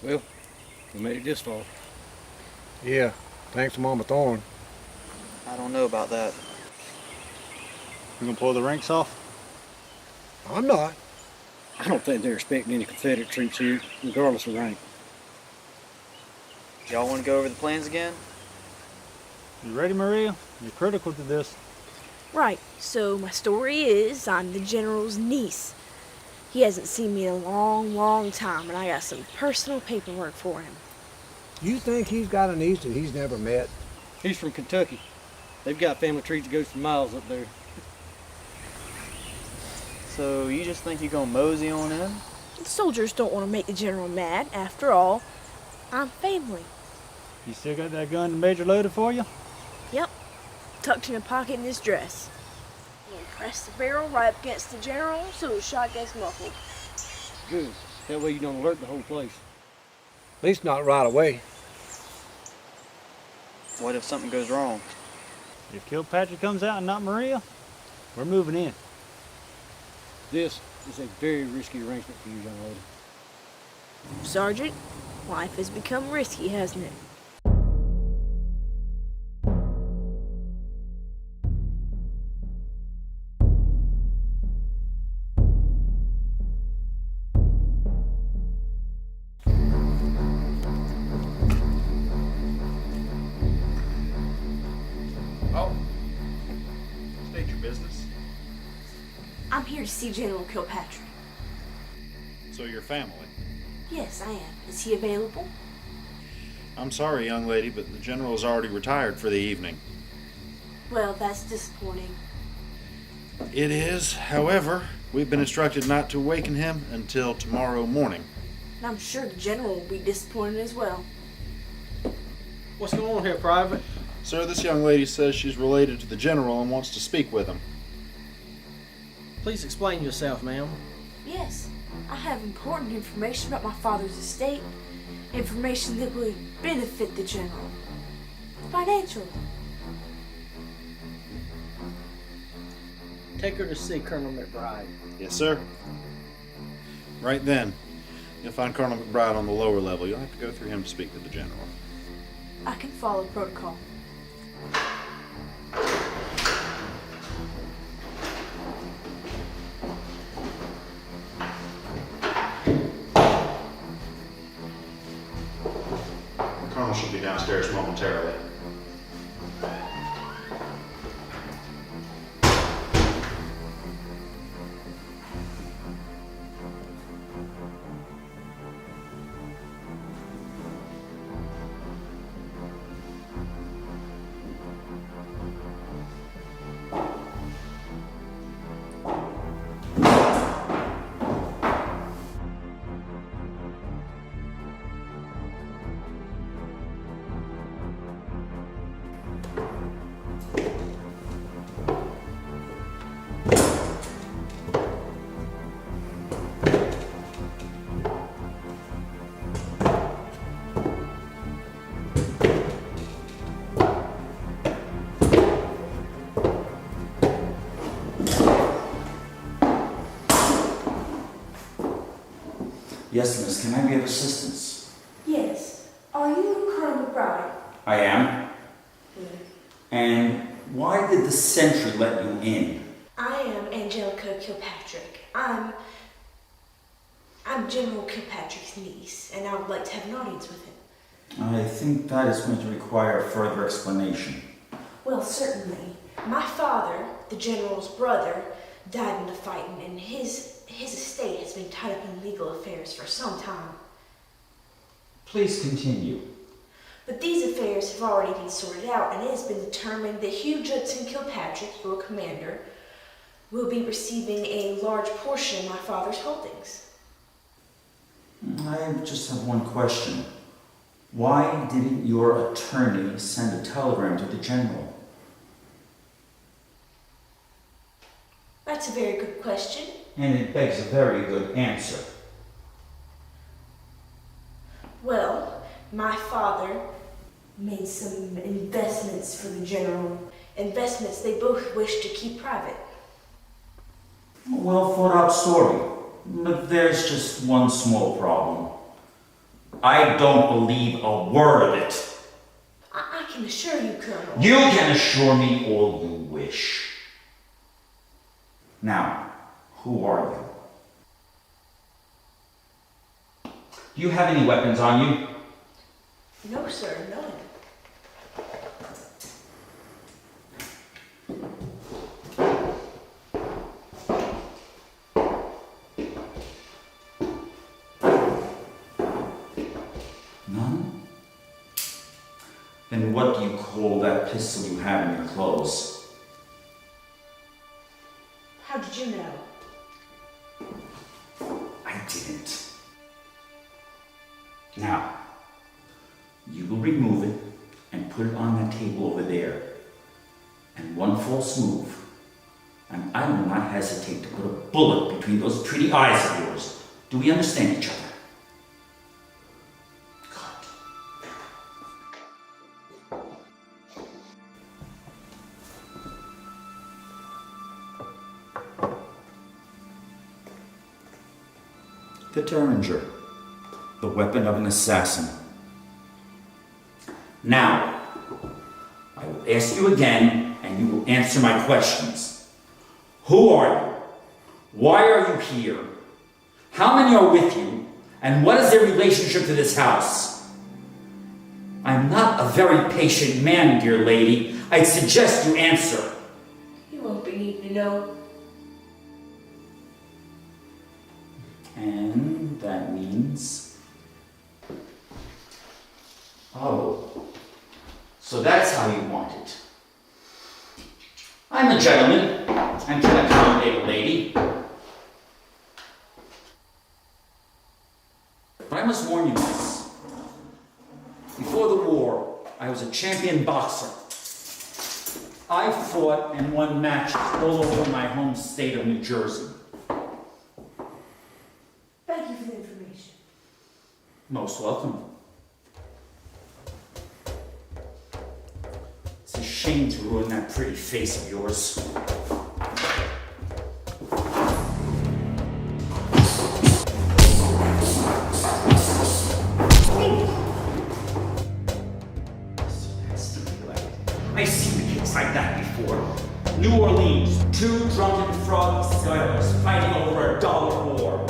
[SPEAKER 7] Well, we made it this far.
[SPEAKER 1] Yeah, thanks to Mama Thorne.
[SPEAKER 11] I don't know about that.
[SPEAKER 8] You gonna pull the ranks off?
[SPEAKER 1] I'm not.
[SPEAKER 7] I don't think they're expecting any Confederate troops here, regardless of rank.
[SPEAKER 11] Y'all want to go over the plans again?
[SPEAKER 8] You ready, Maria? You're critical to this.
[SPEAKER 6] Right, so my story is I'm the general's niece. He hasn't seen me in a long, long time, and I got some personal paperwork for him.
[SPEAKER 1] You think he's got a niece that he's never met?
[SPEAKER 7] He's from Kentucky. They've got family trees that goes for miles up there.
[SPEAKER 11] So you just think you're gonna mosey on in?
[SPEAKER 6] The soldiers don't want to make the general mad. After all, I'm family.
[SPEAKER 8] You still got that gun the Major loaded for you?
[SPEAKER 6] Yep, tucked in a pocket in his dress. And press the barrel right up against the general so the shot gets muffled.
[SPEAKER 7] Good. That way you don't alert the whole place.
[SPEAKER 1] At least not right away.
[SPEAKER 11] What if something goes wrong?
[SPEAKER 8] If Kilpatrick comes out and not Maria, we're moving in.
[SPEAKER 7] This is a very risky arrangement for you, young lady.
[SPEAKER 6] Sergeant, life has become risky, hasn't it?
[SPEAKER 20] Oh, state your business.
[SPEAKER 6] I'm here to see General Kilpatrick.
[SPEAKER 21] So your family.
[SPEAKER 6] Yes, I am. Is he available?
[SPEAKER 21] I'm sorry, young lady, but the general is already retired for the evening.
[SPEAKER 6] Well, that's disappointing.
[SPEAKER 21] It is, however, we've been instructed not to awaken him until tomorrow morning.
[SPEAKER 6] And I'm sure the general will be disappointed as well.
[SPEAKER 11] What's going on here, Private?
[SPEAKER 21] Sir, this young lady says she's related to the general and wants to speak with him.
[SPEAKER 11] Please explain yourself, ma'am.
[SPEAKER 6] Yes, I have important information about my father's estate. Information that would benefit the general. Financially.
[SPEAKER 11] Take her to see Colonel McBride.
[SPEAKER 21] Yes, sir. Right then, you'll find Colonel McBride on the lower level. You'll have to go through him to speak with the general.
[SPEAKER 6] I can follow protocol.
[SPEAKER 21] The colonel should be downstairs momentarily.
[SPEAKER 10] Yes, miss. Can I be of assistance?
[SPEAKER 6] Yes. Are you Colonel McBride?
[SPEAKER 10] I am. And why did the sentry let you in?
[SPEAKER 6] I am Angelica Kilpatrick. I'm General Kilpatrick's niece, and I would like to have an audience with him.
[SPEAKER 10] I think that is going to require further explanation.
[SPEAKER 6] Well, certainly. My father, the general's brother, died in the fighting, and his estate has been tied up in legal affairs for some time.
[SPEAKER 10] Please continue.
[SPEAKER 6] But these affairs have already been sorted out, and it has been determined that Hugh Judson Kilpatrick, your commander, will be receiving a large portion of my father's holdings.
[SPEAKER 10] I just have one question. Why didn't your attorney send a telegram to the general?
[SPEAKER 6] That's a very good question.
[SPEAKER 10] And it begs a very good answer.
[SPEAKER 6] Well, my father made some investments for the general. Investments they both wish to keep private.
[SPEAKER 10] A well thought out story. But there's just one small problem. I don't believe a word of it.
[SPEAKER 6] I can assure you, Colonel.
[SPEAKER 10] You can assure me all you wish. Now, who are you? Do you have any weapons on you?
[SPEAKER 6] No, sir, none.
[SPEAKER 10] None? Then what do you call that pistol you have in your clothes?
[SPEAKER 6] How did you know?
[SPEAKER 10] I didn't. Now, you will remove it and put it on that table over there. And one false move, and I will not hesitate to put a bullet between those pretty eyes of yours. Do we understand each other? The Derringer, the weapon of an assassin. Now, I will ask you again, and you will answer my questions. Who are you? Why are you here? How many are with you? And what is their relationship to this house? I'm not a very patient man, dear lady. I'd suggest you answer.
[SPEAKER 6] You won't be needing to know.
[SPEAKER 10] And that means... Oh. So that's how you want it. I'm a gentleman and can accommodate a lady. But I must warn you, miss. Before the war, I was a champion boxer. I fought and won matches all over my home state of New Jersey.
[SPEAKER 6] Thank you for the information.
[SPEAKER 10] Most welcome. It's a shame to ruin that pretty face of yours. I've seen kicks like that before. New Orleans, two drunken frog sailors fighting over a dollar war.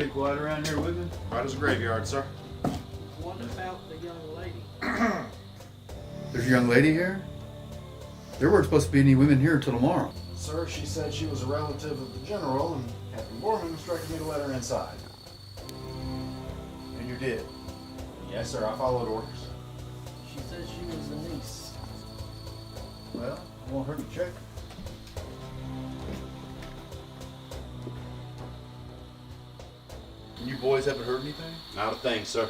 [SPEAKER 19] Pretty quiet around here, Wiggin?
[SPEAKER 21] Right as a graveyard, sir.
[SPEAKER 8] What about the young lady?
[SPEAKER 19] There's a young lady here? There weren't supposed to be any women here until tomorrow.
[SPEAKER 21] Sir, she said she was a relative of the general, and Captain Borman instructed me to let her inside.
[SPEAKER 19] And you did?
[SPEAKER 21] Yes, sir, I followed orders.
[SPEAKER 8] She said she was a niece.
[SPEAKER 19] Well, it won't hurt to check. And you boys haven't heard anything?
[SPEAKER 21] Not a thing, sir.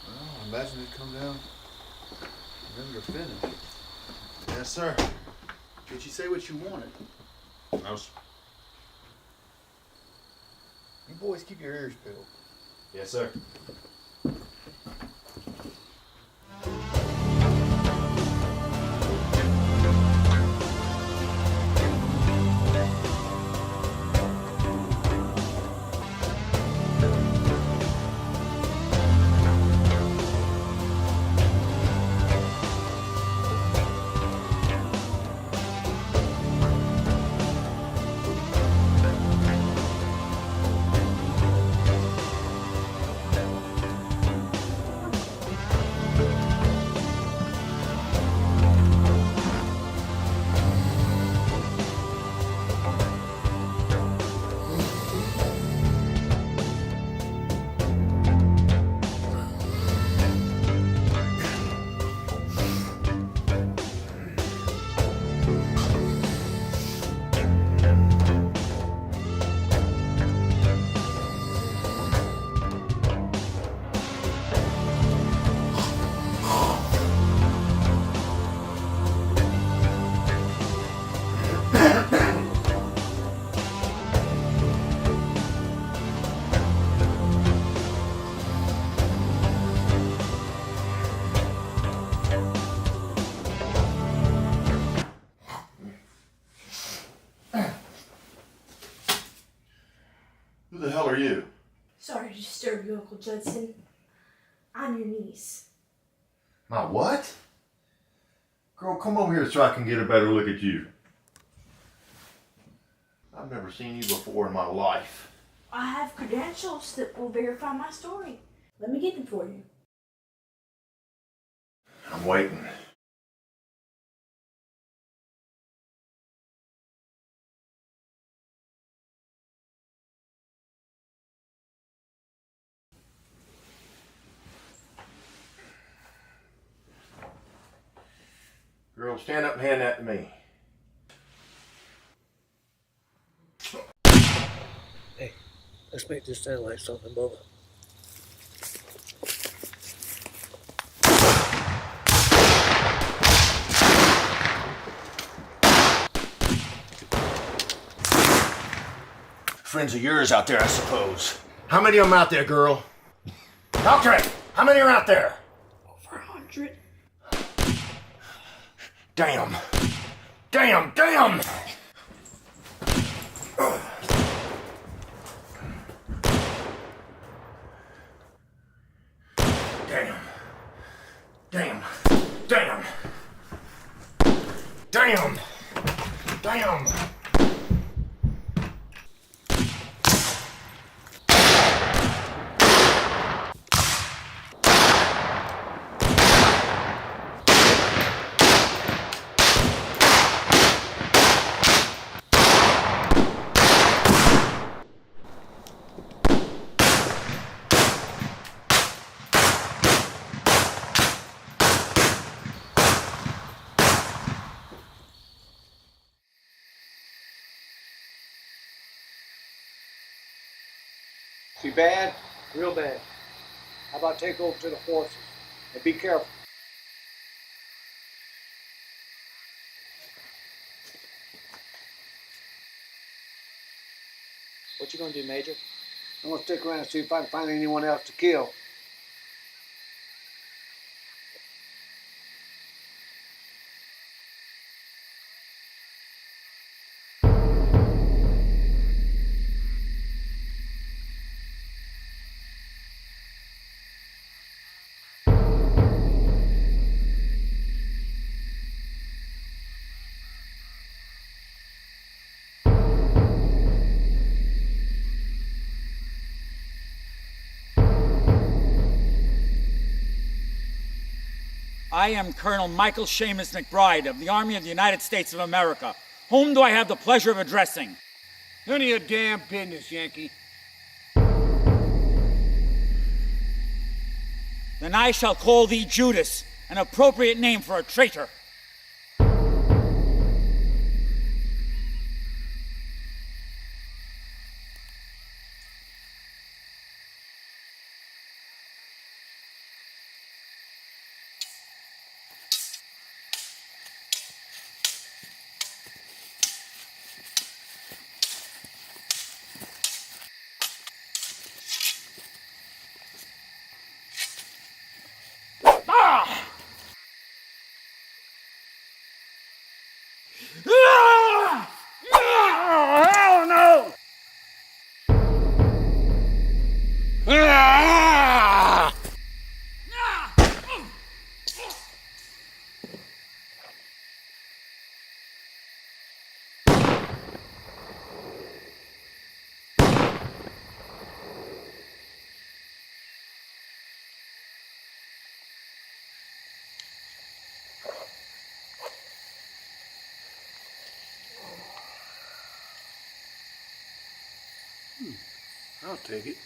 [SPEAKER 19] Well, I imagine they'd come down and they're finished.
[SPEAKER 21] Yes, sir.
[SPEAKER 19] Did she say what you wanted?
[SPEAKER 21] No, sir.
[SPEAKER 19] You boys keep your ears peeled.
[SPEAKER 21] Yes, sir.
[SPEAKER 20] Who the hell are you?
[SPEAKER 6] Sorry to disturb you, Uncle Judson. I'm your niece.
[SPEAKER 20] My what? Girl, come over here so I can get a better look at you. I've never seen you before in my life.
[SPEAKER 6] I have credentials that will verify my story. Let me get them for you.
[SPEAKER 20] I'm waiting. Girl, stand up and hand that to me.
[SPEAKER 1] Hey, let's make this sound like something, Bubba.
[SPEAKER 20] Friends of yours out there, I suppose. How many of them out there, girl? Doctor, how many are out there?
[SPEAKER 6] Over 100.
[SPEAKER 20] Damn. Damn, damn! Damn. Damn. Damn. Damn. Damn.
[SPEAKER 1] See bad? Real bad. How about take over to the forces? And be careful.
[SPEAKER 11] What you gonna do, Major?
[SPEAKER 1] I'm gonna stick around and see if I can find anyone else to kill.
[SPEAKER 10] I am Colonel Michael Seamus McBride of the Army of the United States of America. Whom do I have the pleasure of addressing?
[SPEAKER 1] None of your damn business, Yankee.
[SPEAKER 10] Then I shall call thee Judas, an appropriate name for a traitor.
[SPEAKER 1] Hell no! I'll take it.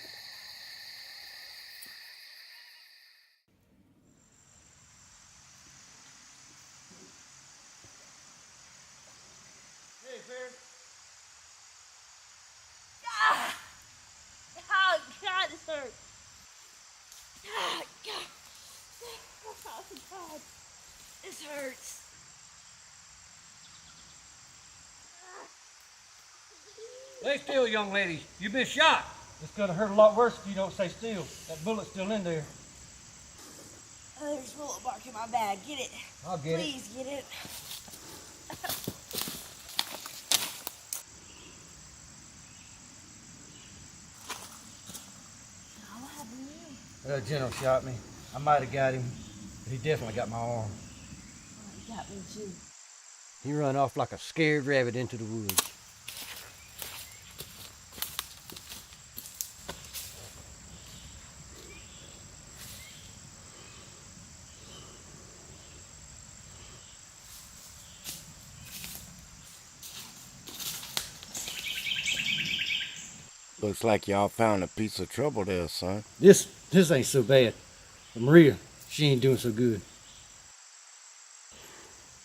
[SPEAKER 14] Hey, Ferris.
[SPEAKER 6] Ah! Oh, God, this hurts. Ah, God. Oh, God. This hurts.
[SPEAKER 1] Stay still, young lady. You've been shot.
[SPEAKER 3] It's gonna hurt a lot worse if you don't stay still. That bullet's still in there.
[SPEAKER 6] Oh, there's a bullet mark in my bag. Get it.
[SPEAKER 3] I'll get it.
[SPEAKER 6] Please get it. What happened to you?
[SPEAKER 3] The general shot me. I might have got him, but he definitely got my arm.
[SPEAKER 6] Oh, he got me too.
[SPEAKER 3] He run off like a scared rabbit into the woods.
[SPEAKER 14] Looks like y'all found a piece of trouble there, son.
[SPEAKER 3] This ain't so bad. But Maria, she ain't doing so good.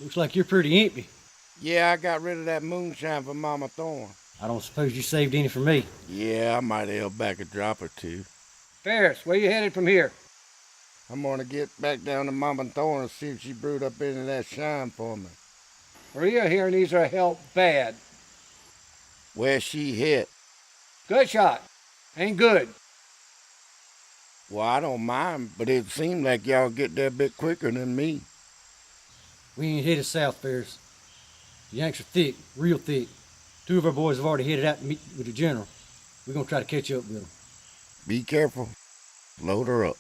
[SPEAKER 3] Looks like you're pretty empty.
[SPEAKER 14] Yeah, I got rid of that moonshine for Mama Thorne.
[SPEAKER 3] I don't suppose you saved any for me.
[SPEAKER 14] Yeah, I might have held back a drop or two.
[SPEAKER 1] Ferris, where you headed from here?
[SPEAKER 14] I'm gonna get back down to Mama Thorne and see if she brewed up any of that shine for me.
[SPEAKER 1] Maria here needs her help bad.
[SPEAKER 14] Where she hit?
[SPEAKER 1] Good shot. Ain't good.
[SPEAKER 14] Well, I don't mind, but it seemed like y'all get there a bit quicker than me.
[SPEAKER 3] We ain't headed south, Ferris. The Yanks are thick, real thick. 2 of our boys have already headed out to meet with the general. We're gonna try to catch up with them.
[SPEAKER 14] Be careful. Load her up.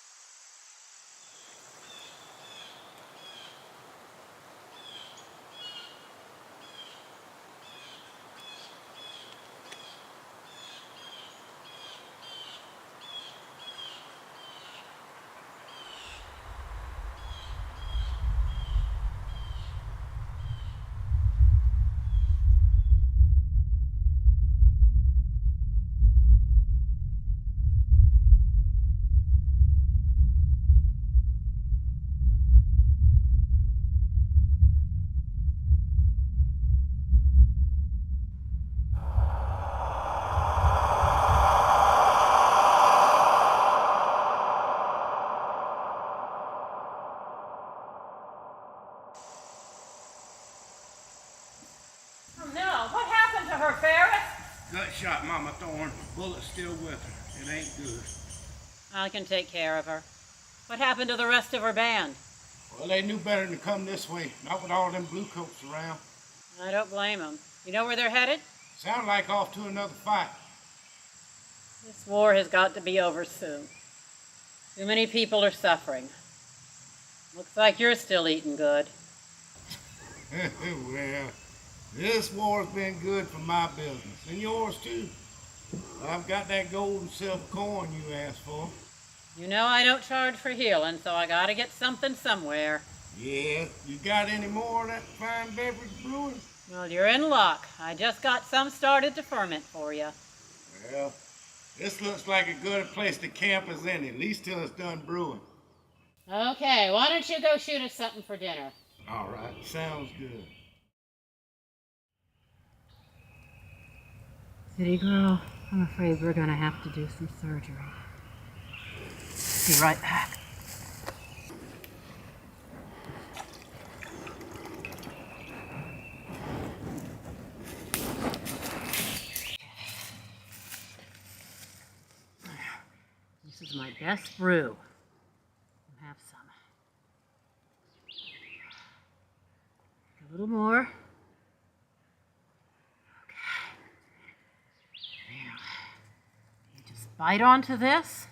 [SPEAKER 13] Oh no, what happened to her, Ferris?
[SPEAKER 14] Gut shot, Mama Thorne. Bullet's still with her. It ain't good.
[SPEAKER 13] I can take care of her. What happened to the rest of her band?
[SPEAKER 14] Well, they knew better than to come this way. Not with all them bluecoats around.
[SPEAKER 13] I don't blame them. You know where they're headed?
[SPEAKER 14] Sound like off to another fight.
[SPEAKER 13] This war has got to be over soon. Too many people are suffering. Looks like you're still eating good.
[SPEAKER 14] Well, this war's been good for my business, and yours too. I've got that gold and silver coin you asked for.
[SPEAKER 13] You know I don't charge for healing, so I gotta get something somewhere.
[SPEAKER 14] Yeah, you got any more of that fine beverage brewing?
[SPEAKER 13] Well, you're in luck. I just got some started to ferment for you.
[SPEAKER 14] Well, this looks like as good a place to camp as any, at least till it's done brewing.
[SPEAKER 13] Okay, why don't you go shoot us something for dinner?
[SPEAKER 14] All right, sounds good.
[SPEAKER 13] City girl, I'm afraid we're gonna have to do some surgery. Be right back. This is my best brew. Have some. A little more. Okay. Now, you just bite onto this.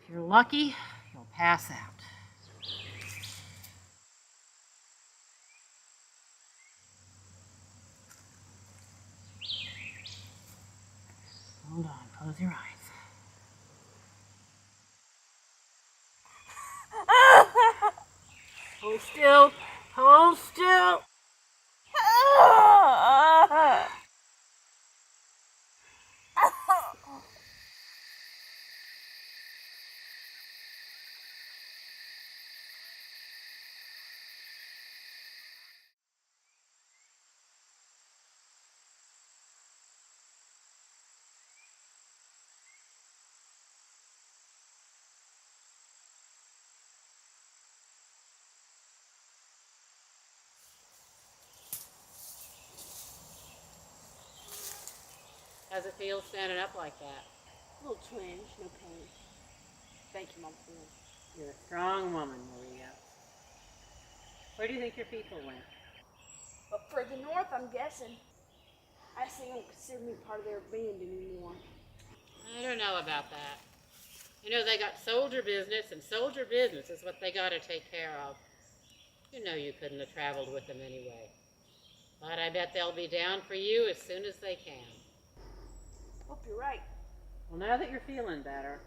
[SPEAKER 13] If you're lucky, you'll pass out. Hold on, close your eyes. Hold still. Hold still. How's it feel standing up like that?
[SPEAKER 6] A little twinge, no pain. Thank you, Mom.
[SPEAKER 13] You're a strong woman, Maria. Where do you think your people went?
[SPEAKER 6] Up further north, I'm guessing. I guess they don't consider me part of their band anymore.
[SPEAKER 13] I don't know about that. You know, they got soldier business, and soldier business is what they got to take care of. You know you couldn't have traveled with them anyway. But I bet they'll be down for you as soon as they can.
[SPEAKER 6] Hope you're right.
[SPEAKER 13] Well, now that you're feeling better,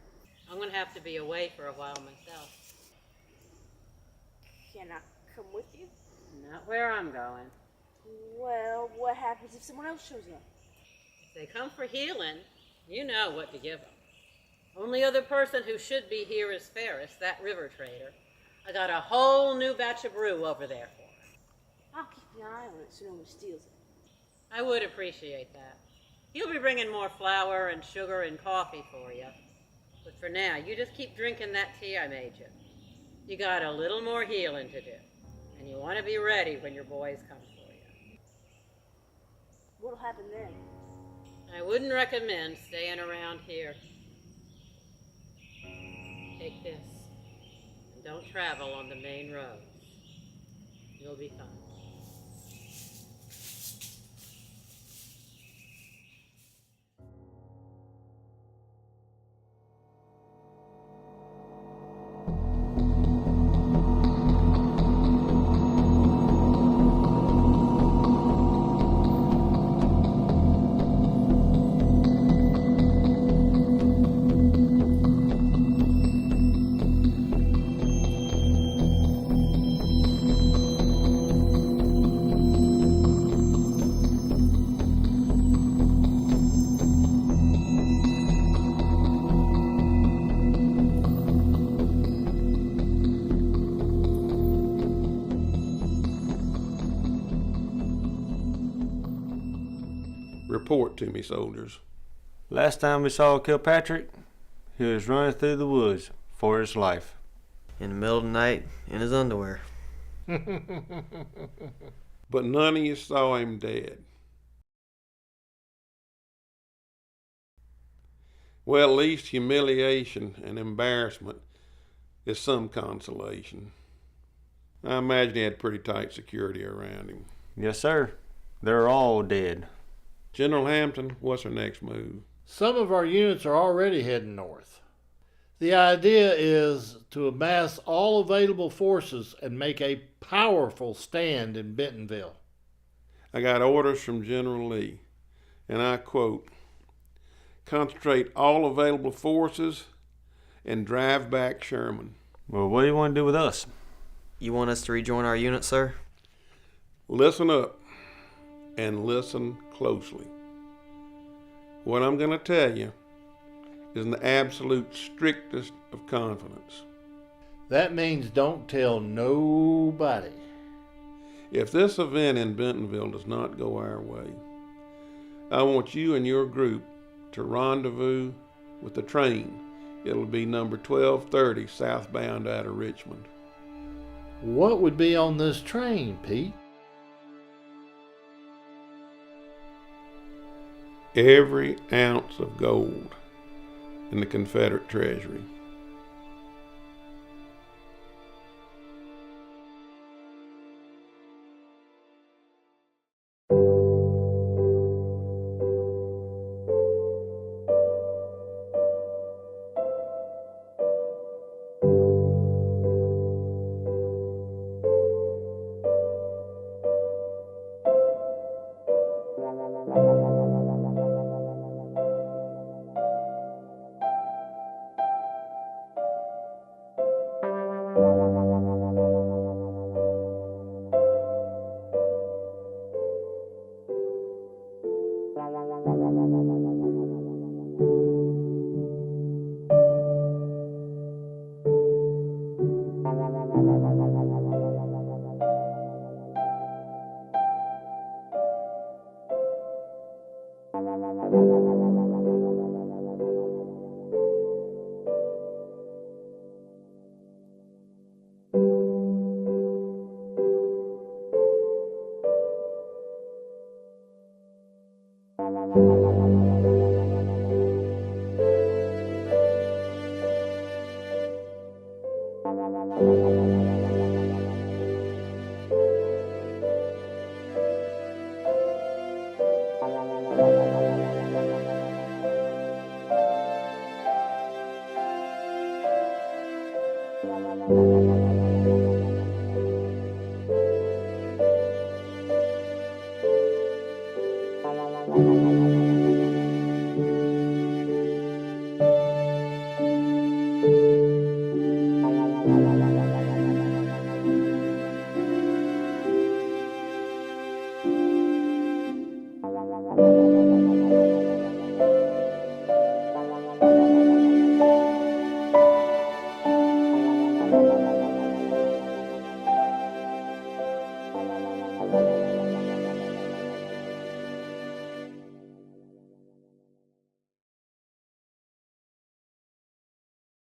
[SPEAKER 13] I'm going to have to be away for a while myself.
[SPEAKER 6] Can I come with you?
[SPEAKER 13] Not where I'm going.
[SPEAKER 6] Well, what happens if someone else shows up?
[SPEAKER 13] If they come for healing, you know what to give them. Only other person who should be here is Ferris, that river trader. I got a whole new batch of brew over there for her.
[SPEAKER 6] I'll keep an eye on it so no one steals it.
[SPEAKER 13] I would appreciate that. He'll be bringing more flour and sugar and coffee for you. But for now, you just keep drinking that tea I made you. You got a little more healing to do. And you want to be ready when your boys come for you.
[SPEAKER 6] What'll happen then?
[SPEAKER 13] I wouldn't recommend staying around here. Take this. And don't travel on the main roads. You'll be fine.
[SPEAKER 12] Report to me, soldiers.
[SPEAKER 8] Last time we saw Kilpatrick, he was running through the woods for his life.
[SPEAKER 11] In the middle of the night, in his underwear.
[SPEAKER 12] But none of you saw him dead. Well, at least humiliation and embarrassment is some consolation. I imagine he had pretty tight security around him.
[SPEAKER 8] Yes, sir. They're all dead.
[SPEAKER 12] General Hampton, what's our next move?
[SPEAKER 15] Some of our units are already heading north. The idea is to amass all available forces and make a powerful stand in Bentonville.
[SPEAKER 12] I got orders from General Lee, and I quote, "Concentrate all available forces and drive back Sherman."
[SPEAKER 8] Well, what do you want to do with us?
[SPEAKER 11] You want us to rejoin our unit, sir?
[SPEAKER 12] Listen up and listen closely. What I'm going to tell you is in the absolute strictest of confidence.
[SPEAKER 9] That means don't tell nobody.
[SPEAKER 12] If this event in Bentonville does not go our way, I want you and your group to rendezvous with the train. It'll be number 1230 southbound out of Richmond.
[SPEAKER 9] What would be on this train, Pete?
[SPEAKER 12] Every ounce of gold in the Confederate treasury.